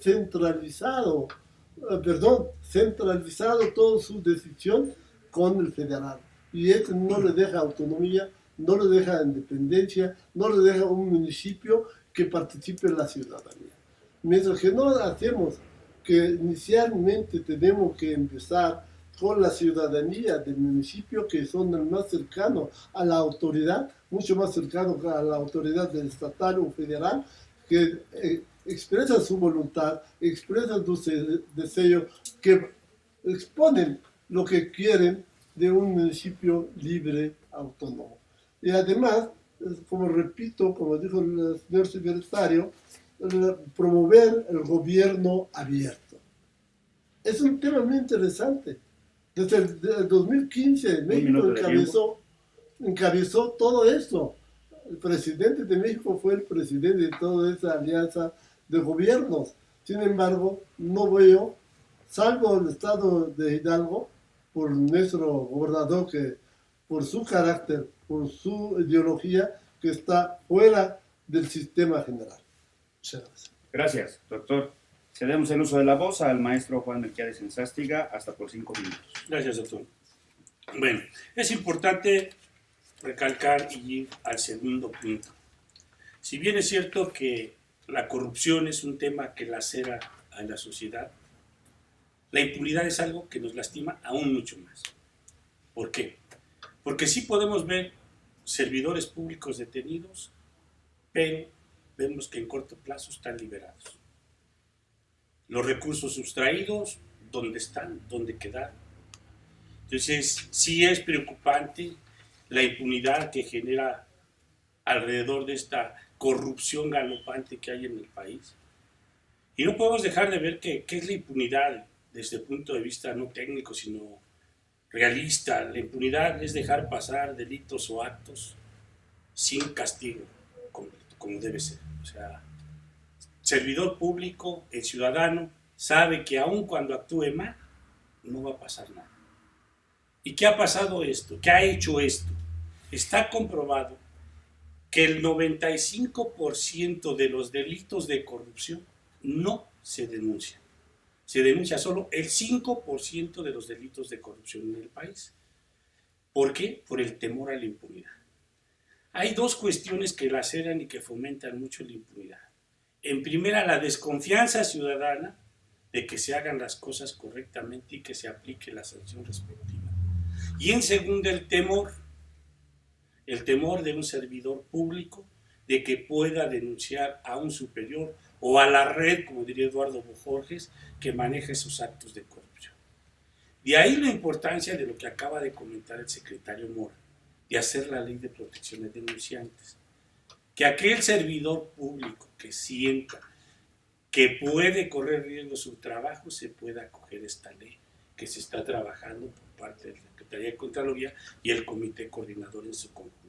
centralizado toda su decisión con el federal. Y eso no le deja autonomía, no le deja independencia, no le deja un municipio que participe en la ciudadanía. Mientras que no hacemos que inicialmente tenemos que empezar con la ciudadanía del municipio, que son el más cercano a la autoridad, mucho más cercano a la autoridad del estatal o federal, que expresan su voluntad, expresan sus deseos, que exponen lo que quieren de un municipio libre, autónomo. Y además, como repito, como dijo el señor secretario, promover el gobierno abierto. Es un tema muy interesante. Desde el 2015 México encabezó todo esto. El presidente de México fue el presidente de toda esa alianza de gobiernos. Sin embargo, no veo, salvo el estado de Hidalgo, por nuestro gobernador, que por su carácter, por su ideología, que está fuera del sistema general. Muchas gracias. Gracias, doctor. Cedemos el uso de la voz al maestro Juan Melquiades Enzástiga, hasta por 5 minutos. Gracias, doctor. Bueno, es importante recalcar y ir al segundo punto. Si bien es cierto que la corrupción es un tema que lacera a la sociedad, la impunidad es algo que nos lastima aún mucho más. ¿Por qué? Porque sí podemos ver servidores públicos detenidos, pero vemos que en corto plazo están liberados. Los recursos sustraídos, ¿dónde están? ¿Dónde quedaron? Entonces, sí es preocupante la impunidad que genera alrededor de esta corrupción galopante que hay en el país. Y no podemos dejar de ver qué es la impunidad desde el punto de vista no técnico, sino realista. La impunidad es dejar pasar delitos o actos sin castigo, como debe ser. O sea, servidor público, el ciudadano, sabe que aun cuando actúe mal, no va a pasar nada. ¿Y qué ha pasado esto? ¿Qué ha hecho esto? Está comprobado que el 95% de los delitos de corrupción no se denuncian. Se denuncia solo el 5% de los delitos de corrupción en el país. ¿Por qué? Por el temor a la impunidad. Hay dos cuestiones que laceran y que fomentan mucho la impunidad. En primera, la desconfianza ciudadana de que se hagan las cosas correctamente y que se aplique la sanción respectiva. Y en segunda, el temor de un servidor público de que pueda denunciar a un superior o a la red, como diría Eduardo Bojorges, que maneja esos actos de corrupción. De ahí la importancia de lo que acaba de comentar el secretario Mora, de hacer la ley de protección de denunciantes. Que aquel servidor público que sienta que puede correr riesgo su trabajo se pueda acoger esta ley que se está trabajando por parte de la Secretaría de Contraloría y el Comité Coordinador en su conjunto.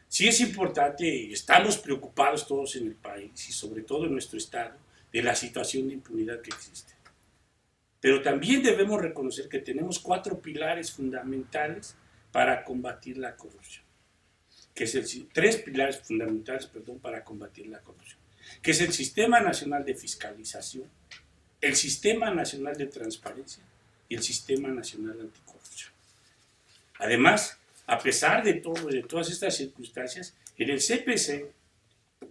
Sí es importante, y estamos preocupados todos en el país y sobre todo en nuestro estado, de la situación de impunidad que existe. Pero también debemos reconocer que tenemos 4 pilares fundamentales para combatir la corrupción. Que es 3 pilares fundamentales, para combatir la corrupción, que es el Sistema Nacional de Fiscalización, el Sistema Nacional de Transparencia y el Sistema Nacional Anticorrupción. Además, a pesar de todas estas circunstancias, en el CPC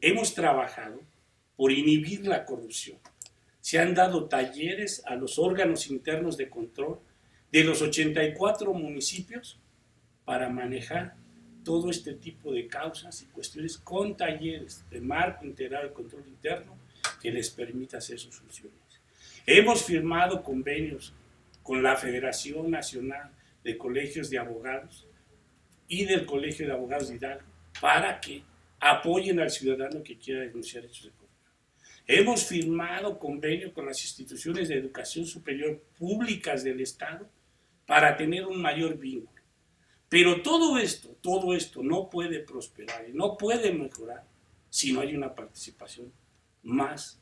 hemos trabajado por inhibir la corrupción. Se han dado talleres a los órganos internos de control de los 84 municipios para manejar todo este tipo de causas y cuestiones con talleres de marco integral de control interno que les permita hacer sus funciones. Hemos firmado convenios con la Federación Nacional de Colegios de Abogados y del Colegio de Abogados de Hidalgo para que apoyen al ciudadano que quiera denunciar hechos de corrupción. Hemos firmado convenio con las instituciones de educación superior públicas del Estado para tener un mayor vínculo. Pero todo esto no puede prosperar y no puede mejorar si no hay una participación más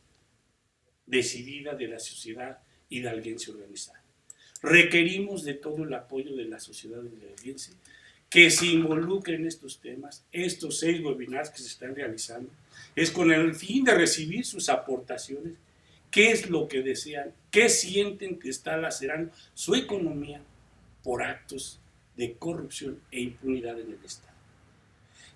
decidida de la sociedad hidalguense organizada. Requerimos de todo el apoyo de la sociedad hidalguense que se involucre en estos temas. Estos 6 webinars que se están realizando es con el fin de recibir sus aportaciones, qué es lo que desean, qué sienten que está lacerando su economía por actos de corrupción e impunidad en el Estado.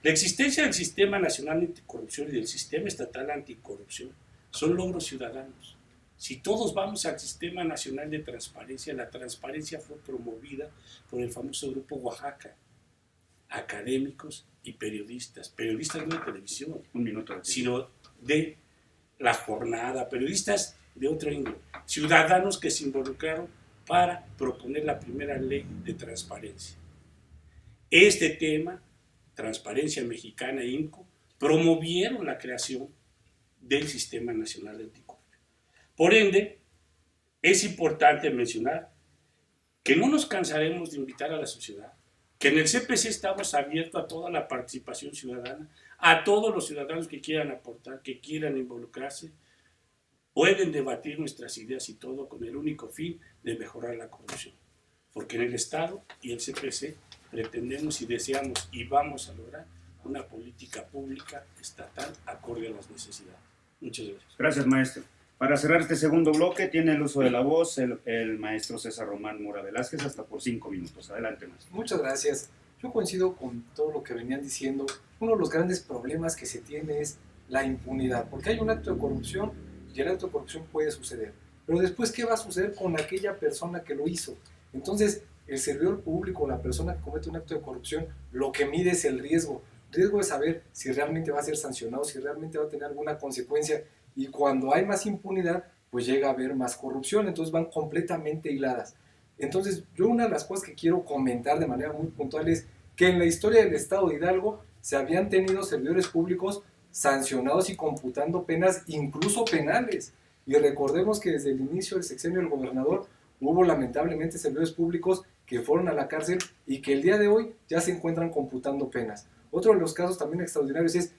La existencia del Sistema Nacional Anticorrupción y del Sistema Estatal Anticorrupción son logros ciudadanos. Si todos vamos al Sistema Nacional de Transparencia, la transparencia fue promovida por el famoso Grupo Oaxaca, académicos y periodistas no de televisión, Un minuto. sino de la jornada, periodistas de otra índole, ciudadanos que se involucraron para proponer la primera ley de transparencia. Este tema, Transparencia Mexicana e INCO, promovieron la creación del Sistema Nacional de Anticorrupción. Por ende, es importante mencionar que no nos cansaremos de invitar a la sociedad, que en el CPC estamos abiertos a toda la participación ciudadana, a todos los ciudadanos que quieran aportar, que quieran involucrarse, pueden debatir nuestras ideas y todo con el único fin de mejorar la corrupción. Porque en el Estado y el CPC pretendemos y deseamos y vamos a lograr una política pública estatal acorde a las necesidades. Muchas gracias. Gracias, maestro. Para cerrar este segundo bloque, tiene el uso de la voz el maestro César Román Mora Velázquez, hasta por 5 minutos. Adelante, maestro. Muchas gracias. Yo coincido con todo lo que venían diciendo. Uno de los grandes problemas que se tiene es la impunidad, porque hay un acto de corrupción y el acto de corrupción puede suceder. Pero después, ¿qué va a suceder con aquella persona que lo hizo? Entonces, el servidor público, la persona que comete un acto de corrupción, lo que mide es el riesgo. El riesgo de saber si realmente va a ser sancionado, si realmente va a tener alguna consecuencia. Y cuando hay más impunidad, pues llega a haber más corrupción. Entonces van completamente hiladas. Entonces, yo una de las cosas que quiero comentar de manera muy puntual es que en la historia del Estado de Hidalgo se habían tenido servidores públicos sancionados y computando penas, incluso penales. Y recordemos que desde el inicio del sexenio del gobernador hubo lamentablemente servidores públicos que fueron a la cárcel y que el día de hoy ya se encuentran computando penas. Otro de los casos también extraordinarios es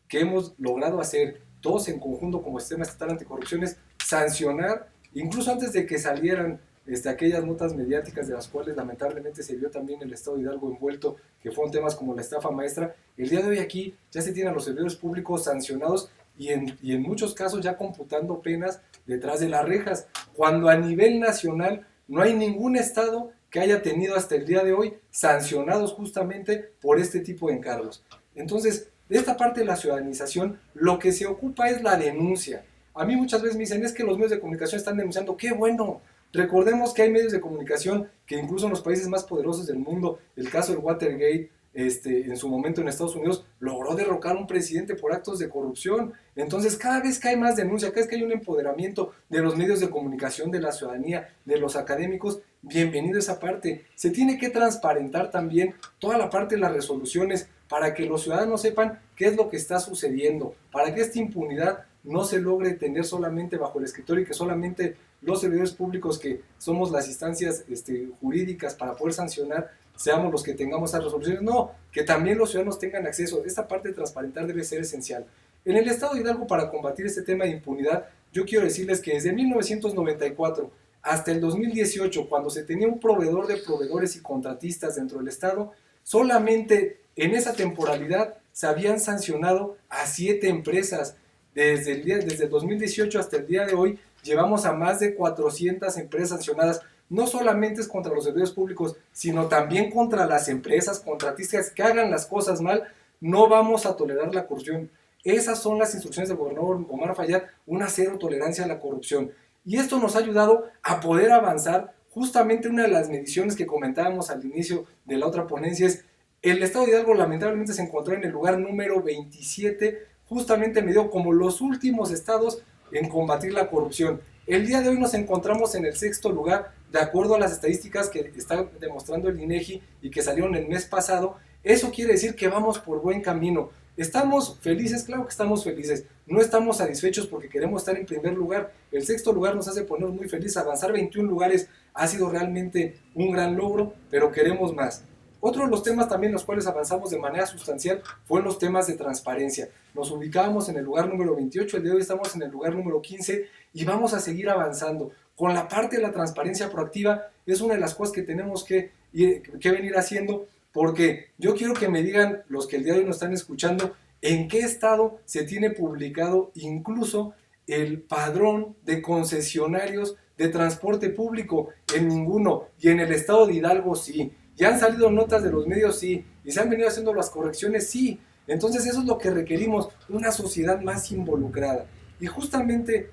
que hemos logrado hacer todos en conjunto como Sistema Estatal Anticorrupción es sancionar, incluso antes de que salieran aquellas notas mediáticas de las cuales lamentablemente se vio también el Estado de Hidalgo envuelto, que fueron temas como la estafa maestra. El día de hoy aquí ya se tienen a los servidores públicos sancionados y en muchos casos ya computando penas detrás de las rejas, cuando a nivel nacional no hay ningún estado que haya tenido hasta el día de hoy sancionados justamente por este tipo de encargos. Entonces, de esta parte de la ciudadanización, lo que se ocupa es la denuncia. A mí muchas veces me dicen, es que los medios de comunicación están denunciando. ¡Qué bueno! Recordemos que hay medios de comunicación que incluso en los países más poderosos del mundo, el caso del Watergate, en su momento en Estados Unidos, logró derrocar a un presidente por actos de corrupción. Entonces, cada vez que hay más denuncia, cada vez que hay un empoderamiento de los medios de comunicación, de la ciudadanía, de los académicos, bienvenido a esa parte. Se tiene que transparentar también toda la parte de las resoluciones para que los ciudadanos sepan qué es lo que está sucediendo, para que esta impunidad no se logre tener solamente bajo el escritorio y que solamente los servidores públicos que somos las instancias jurídicas para poder sancionar seamos los que tengamos esas resoluciones. No, que también los ciudadanos tengan acceso. Esta parte de transparentar debe ser esencial. En el Estado de Hidalgo, para combatir este tema de impunidad, yo quiero decirles que desde 1994 hasta el 2018, cuando se tenía un proveedor de proveedores y contratistas dentro del Estado, solamente en esa temporalidad se habían sancionado a 7 empresas. Desde el 2018 hasta el día de hoy, llevamos a más de 400 empresas sancionadas. No solamente es contra los servidores públicos, sino también contra las empresas contratistas que hagan las cosas mal. No vamos a tolerar la corrupción. Esas son las instrucciones del gobernador Omar Fayad, una cero tolerancia a la corrupción. Y esto nos ha ayudado a poder avanzar. Justamente una de las mediciones que comentábamos al inicio de la otra ponencia es el Estado de Hidalgo lamentablemente se encontró en el lugar número 27, justamente medido como los últimos estados en combatir la corrupción. El día de hoy nos encontramos en el 6º lugar, de acuerdo a las estadísticas que está demostrando el INEGI y que salieron el mes pasado. Eso quiere decir que vamos por buen camino. ¿Estamos felices? Claro que estamos felices. No estamos satisfechos porque queremos estar en primer lugar. El 6º lugar nos hace poner muy felices. Avanzar 21 lugares ha sido realmente un gran logro, pero queremos más. Otro de los temas también en los cuales avanzamos de manera sustancial fue los temas de transparencia. Nos ubicábamos en el lugar número 28, el día de hoy estamos en el lugar número 15 y vamos a seguir avanzando. Con la parte de la transparencia proactiva es una de las cosas que tenemos que venir haciendo, porque yo quiero que me digan los que el día de hoy nos están escuchando en qué estado se tiene publicado incluso el padrón de concesionarios de transporte público. En ninguno. Y en el estado de Hidalgo sí. ¿Ya han salido notas de los medios? Sí. ¿Y se han venido haciendo las correcciones? Sí. Entonces eso es lo que requerimos, una sociedad más involucrada. Y justamente,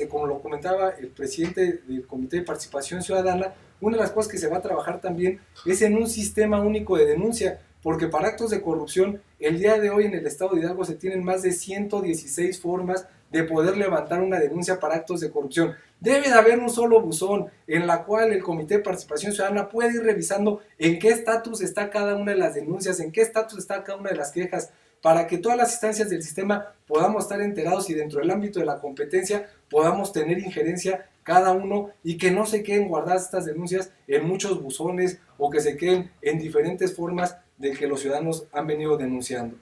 como lo comentaba el presidente del Comité de Participación Ciudadana, una de las cosas que se va a trabajar también es en un sistema único de denuncia, porque para actos de corrupción, el día de hoy en el estado de Hidalgo se tienen más de 116 formas de poder levantar una denuncia para actos de corrupción. Debe de haber un solo buzón en la cual el Comité de Participación Ciudadana puede ir revisando en qué estatus está cada una de las denuncias, en qué estatus está cada una de las quejas, para que todas las instancias del sistema podamos estar enterados y dentro del ámbito de la competencia podamos tener injerencia cada uno y que no se queden guardadas estas denuncias en muchos buzones o que se queden en diferentes formas de que los ciudadanos han venido denunciando.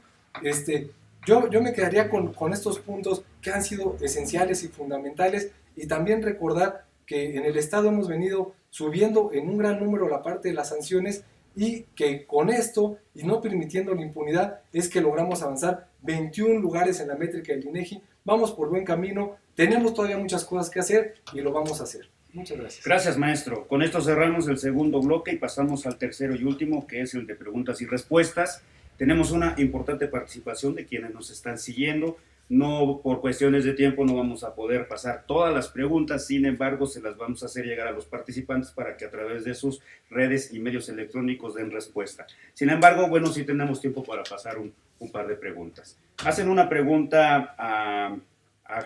Yo me quedaría con estos puntos que han sido esenciales y fundamentales, y también recordar que en el Estado hemos venido subiendo en un gran número la parte de las sanciones y que con esto, y no permitiendo la impunidad, es que logramos avanzar 21 lugares en la métrica del INEGI. Vamos por buen camino, tenemos todavía muchas cosas que hacer y lo vamos a hacer. Muchas gracias. Gracias, maestro. Con esto cerramos el segundo bloque y pasamos al tercero y último, que es el de preguntas y respuestas. Tenemos una importante participación de quienes nos están siguiendo. No, por cuestiones de tiempo no vamos a poder pasar todas las preguntas, sin embargo se las vamos a hacer llegar a los participantes para que a través de sus redes y medios electrónicos den respuesta. Sin embargo, bueno, sí tenemos tiempo para pasar un par de preguntas. Hacen una pregunta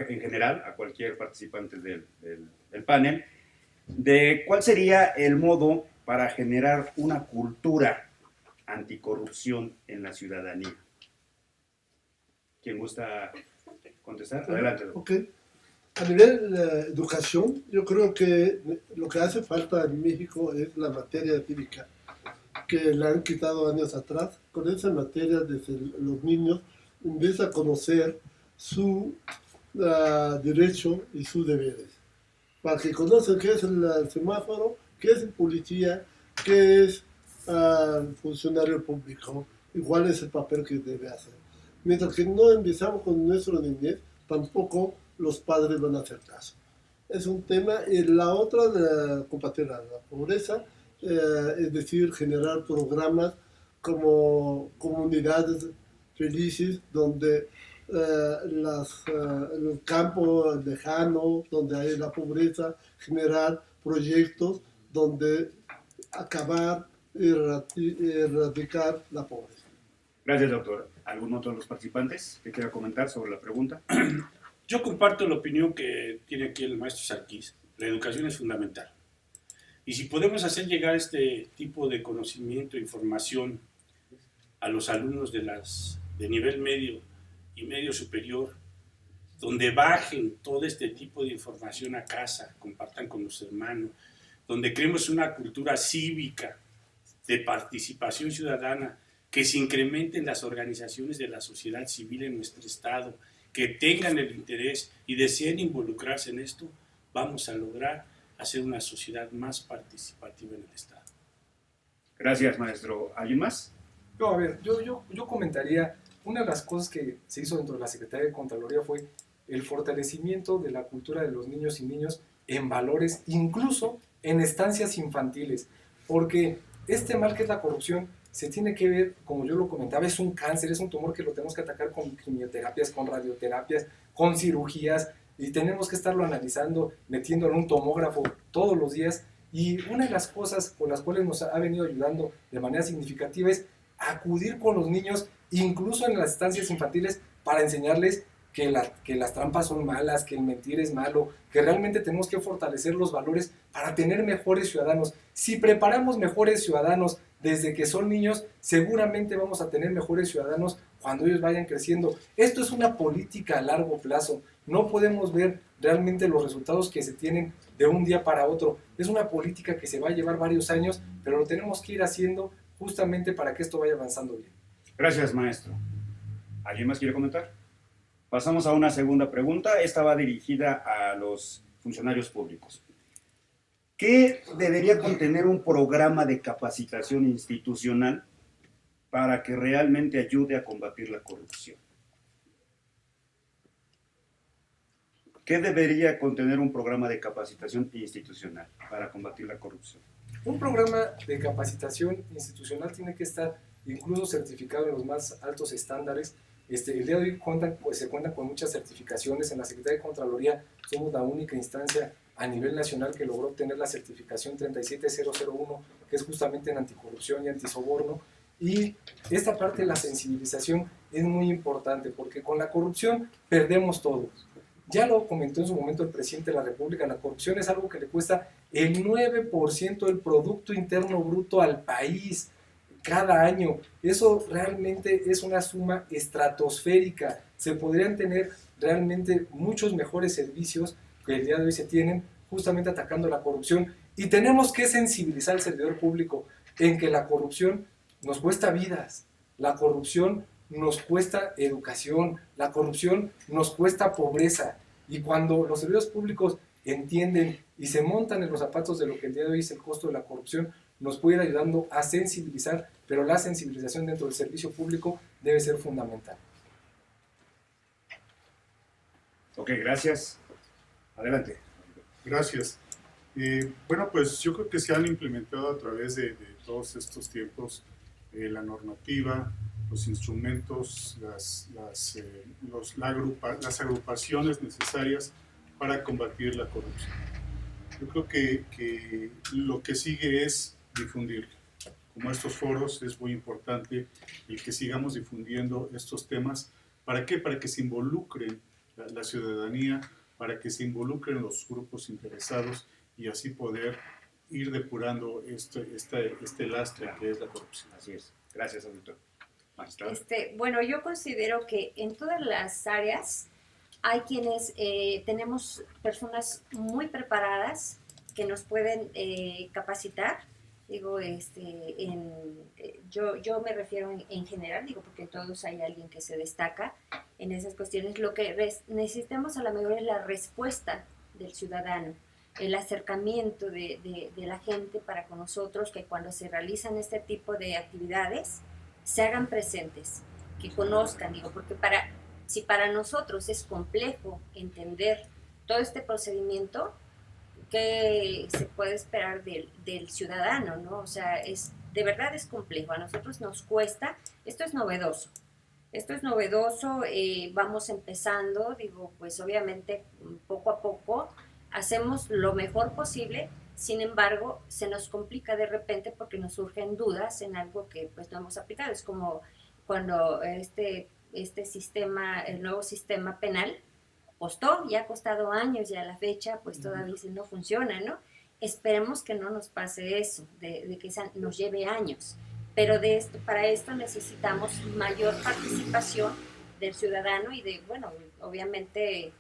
en general a cualquier participante del panel de cuál sería el modo para generar una cultura anticorrupción en la ciudadanía. ¿Quién gusta contestar? Adelante. Ok. A nivel de educación, yo creo que lo que hace falta en México es la materia cívica, que la han quitado años atrás. Con esa materia, desde los niños empieza a conocer su derecho y sus deberes. Para que conozcan qué es el semáforo, qué es el policía, qué es funcionario público y cuál es el papel que debe hacer. Mientras que no empezamos con nuestro niñez, tampoco los padres van a hacer caso. Es un tema. Y la otra, de combatir la pobreza, es decir, generar programas como comunidades felices, donde en el campo lejano, donde hay la pobreza, generar proyectos donde acabar y erradicar la pobreza. Gracias, doctor. ¿Algún otro de los participantes que quiera comentar sobre la pregunta? Yo comparto la opinión que tiene aquí el maestro Sarkis. La educación es fundamental. Y si podemos hacer llegar este tipo de conocimiento e información a los alumnos de nivel medio y medio superior, donde bajen todo este tipo de información a casa, compartan con los hermanos, donde creemos una cultura cívica de participación ciudadana, que se incrementen las organizaciones de la sociedad civil en nuestro estado, que tengan el interés y deseen involucrarse en esto, vamos a lograr hacer una sociedad más participativa en el estado. Gracias, maestro. ¿Alguien más? No, a ver, yo comentaría, una de las cosas que se hizo dentro de la Secretaría de Contraloría fue el fortalecimiento de la cultura de los niños y niños en valores, incluso en estancias infantiles, porque este mal que es la corrupción se tiene que ver, como yo lo comentaba, es un cáncer, es un tumor que lo tenemos que atacar con quimioterapias, con radioterapias, con cirugías, y tenemos que estarlo analizando, metiéndolo en un tomógrafo todos los días. Y una de las cosas con las cuales nos ha venido ayudando de manera significativa es acudir con los niños, incluso en las estancias infantiles, para enseñarles que las trampas son malas, que el mentir es malo, que realmente tenemos que fortalecer los valores para tener mejores ciudadanos. Si preparamos mejores ciudadanos desde que son niños, seguramente vamos a tener mejores ciudadanos cuando ellos vayan creciendo. Esto es una política a largo plazo. No podemos ver realmente los resultados que se tienen de un día para otro. Es una política que se va a llevar varios años, pero lo tenemos que ir haciendo justamente para que esto vaya avanzando bien. Gracias, maestro. ¿Alguien más quiere comentar? Pasamos a una segunda pregunta. Esta va dirigida a los funcionarios públicos. ¿Qué debería contener un programa de capacitación institucional para que realmente ayude a combatir la corrupción? ¿Qué debería contener un programa de capacitación institucional para combatir la corrupción? Un programa de capacitación institucional tiene que estar incluso certificado en los más altos estándares. El día de hoy se cuentan con muchas certificaciones. En la Secretaría de Contraloría somos la única instancia a nivel nacional que logró obtener la certificación 37001, que es justamente en anticorrupción y antisoborno. Y esta parte de la sensibilización es muy importante, porque con la corrupción perdemos todos. Ya lo comentó en su momento el presidente de la República, la corrupción es algo que le cuesta el 9% del Producto Interno Bruto al país cada año. Eso realmente es una suma estratosférica. Se podrían tener realmente muchos mejores servicios que el día de hoy se tienen justamente atacando la corrupción. Y tenemos que sensibilizar al servidor público en que la corrupción nos cuesta vidas, la corrupción nos cuesta educación, la corrupción nos cuesta pobreza. Y cuando los servidores públicos entienden y se montan en los zapatos de lo que el día de hoy es el costo de la corrupción, nos puede ir ayudando a sensibilizar, pero la sensibilización dentro del servicio público debe ser fundamental. Ok, gracias. Adelante. Gracias. Bueno, pues yo creo que se han implementado a través de todos estos tiempos la normativa, los instrumentos, las agrupaciones necesarias para combatir la corrupción. Yo creo que lo que sigue es difundirlo. Como estos foros, es muy importante el que sigamos difundiendo estos temas. ¿Para qué? Para que se involucren la ciudadanía, para que se involucren los grupos interesados y así poder ir depurando este lastre que es la corrupción. Así es. Gracias, auditor. Magistrado. Bueno, yo considero que en todas las áreas hay quienes tenemos personas muy preparadas que nos pueden capacitar. Digo, yo me refiero en general, digo, porque en todos hay alguien que se destaca en esas cuestiones. Lo que necesitamos a lo mejor es la respuesta del ciudadano, el acercamiento de la gente para con nosotros, que cuando se realizan este tipo de actividades se hagan presentes, que conozcan, digo, porque si para nosotros es complejo entender todo este procedimiento, ¿qué se puede esperar del ciudadano, no? O sea, de verdad es complejo, a nosotros nos cuesta, esto es novedoso, vamos empezando, digo, pues obviamente poco a poco hacemos lo mejor posible, sin embargo, se nos complica de repente porque nos surgen dudas en algo que pues no hemos aplicado. Es como cuando este sistema, el nuevo sistema penal, ya ha costado años, ya a la fecha pues todavía no funciona, ¿no? Esperemos que no nos pase eso, de que nos lleve años, pero para esto necesitamos mayor participación del ciudadano y bueno, obviamente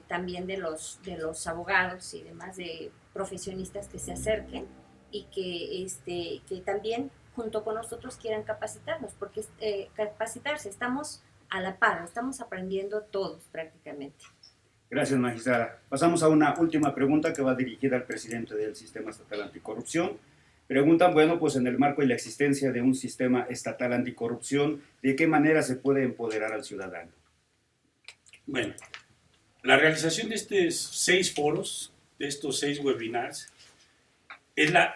también de los abogados y demás, de profesionistas que se acerquen y que también junto con nosotros quieran capacitarnos, porque capacitarse, estamos a la par, estamos aprendiendo todos prácticamente. Gracias, magistrada. Pasamos a una última pregunta que va dirigida al presidente del Sistema Estatal Anticorrupción. Preguntan, bueno, pues en el marco de la existencia de un sistema estatal anticorrupción, ¿de qué manera se puede empoderar al ciudadano? Bueno, la realización de estos 6 foros, de estos 6 webinars,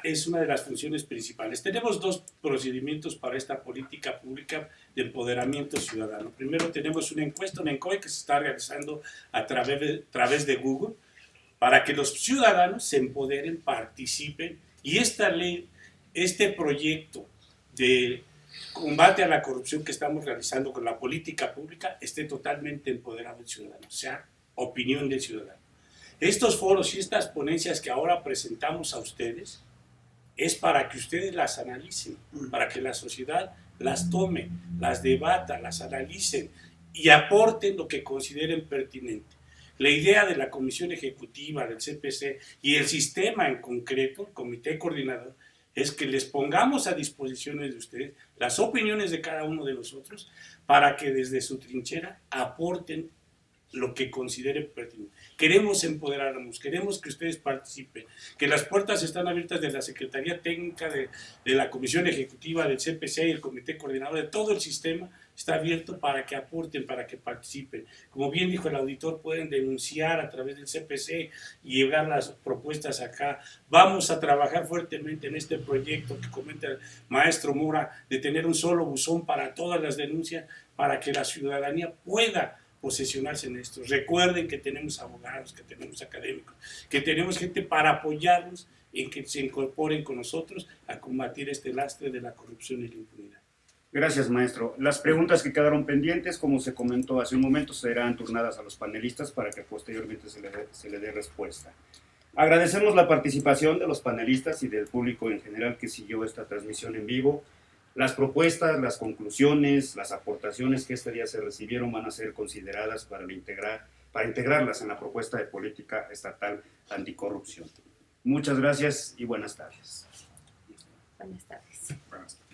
es una de las funciones principales. Tenemos 2 procedimientos para esta política pública de empoderamiento ciudadano. Primero tenemos una encuesta, una ENCOE, que se está realizando a través de Google, para que los ciudadanos se empoderen, participen, y esta ley, este proyecto de combate a la corrupción que estamos realizando con la política pública esté totalmente empoderado el ciudadano, o sea, opinión del ciudadano. Estos foros y estas ponencias que ahora presentamos a ustedes es para que ustedes las analicen, para que la sociedad las tome, las debata, las analicen y aporten lo que consideren pertinente. La idea de la Comisión Ejecutiva, del CPC y el sistema en concreto, el Comité Coordinador, es que les pongamos a disposición de ustedes las opiniones de cada uno de nosotros para que desde su trinchera aporten lo que consideren pertinente. Queremos empoderarnos, queremos que ustedes participen, que las puertas están abiertas de la Secretaría Técnica, de la Comisión Ejecutiva, del CPC y el Comité Coordinador, de todo el sistema está abierto para que aporten, para que participen. Como bien dijo el auditor, pueden denunciar a través del CPC y llevar las propuestas acá. Vamos a trabajar fuertemente en este proyecto que comenta el maestro Mora, de tener un solo buzón para todas las denuncias, para que la ciudadanía pueda posesionarse en esto. Recuerden que tenemos abogados, que tenemos académicos, que tenemos gente para apoyarnos en que se incorporen con nosotros a combatir este lastre de la corrupción y la impunidad. Gracias, maestro. Las preguntas que quedaron pendientes, como se comentó hace un momento, serán turnadas a los panelistas para que posteriormente se le dé respuesta. Agradecemos la participación de los panelistas y del público en general que siguió esta transmisión en vivo. Las propuestas, las conclusiones, las aportaciones que este día se recibieron van a ser consideradas para integrarlas en la propuesta de política estatal anticorrupción. Muchas gracias y buenas tardes. Buenas tardes. Buenas tardes.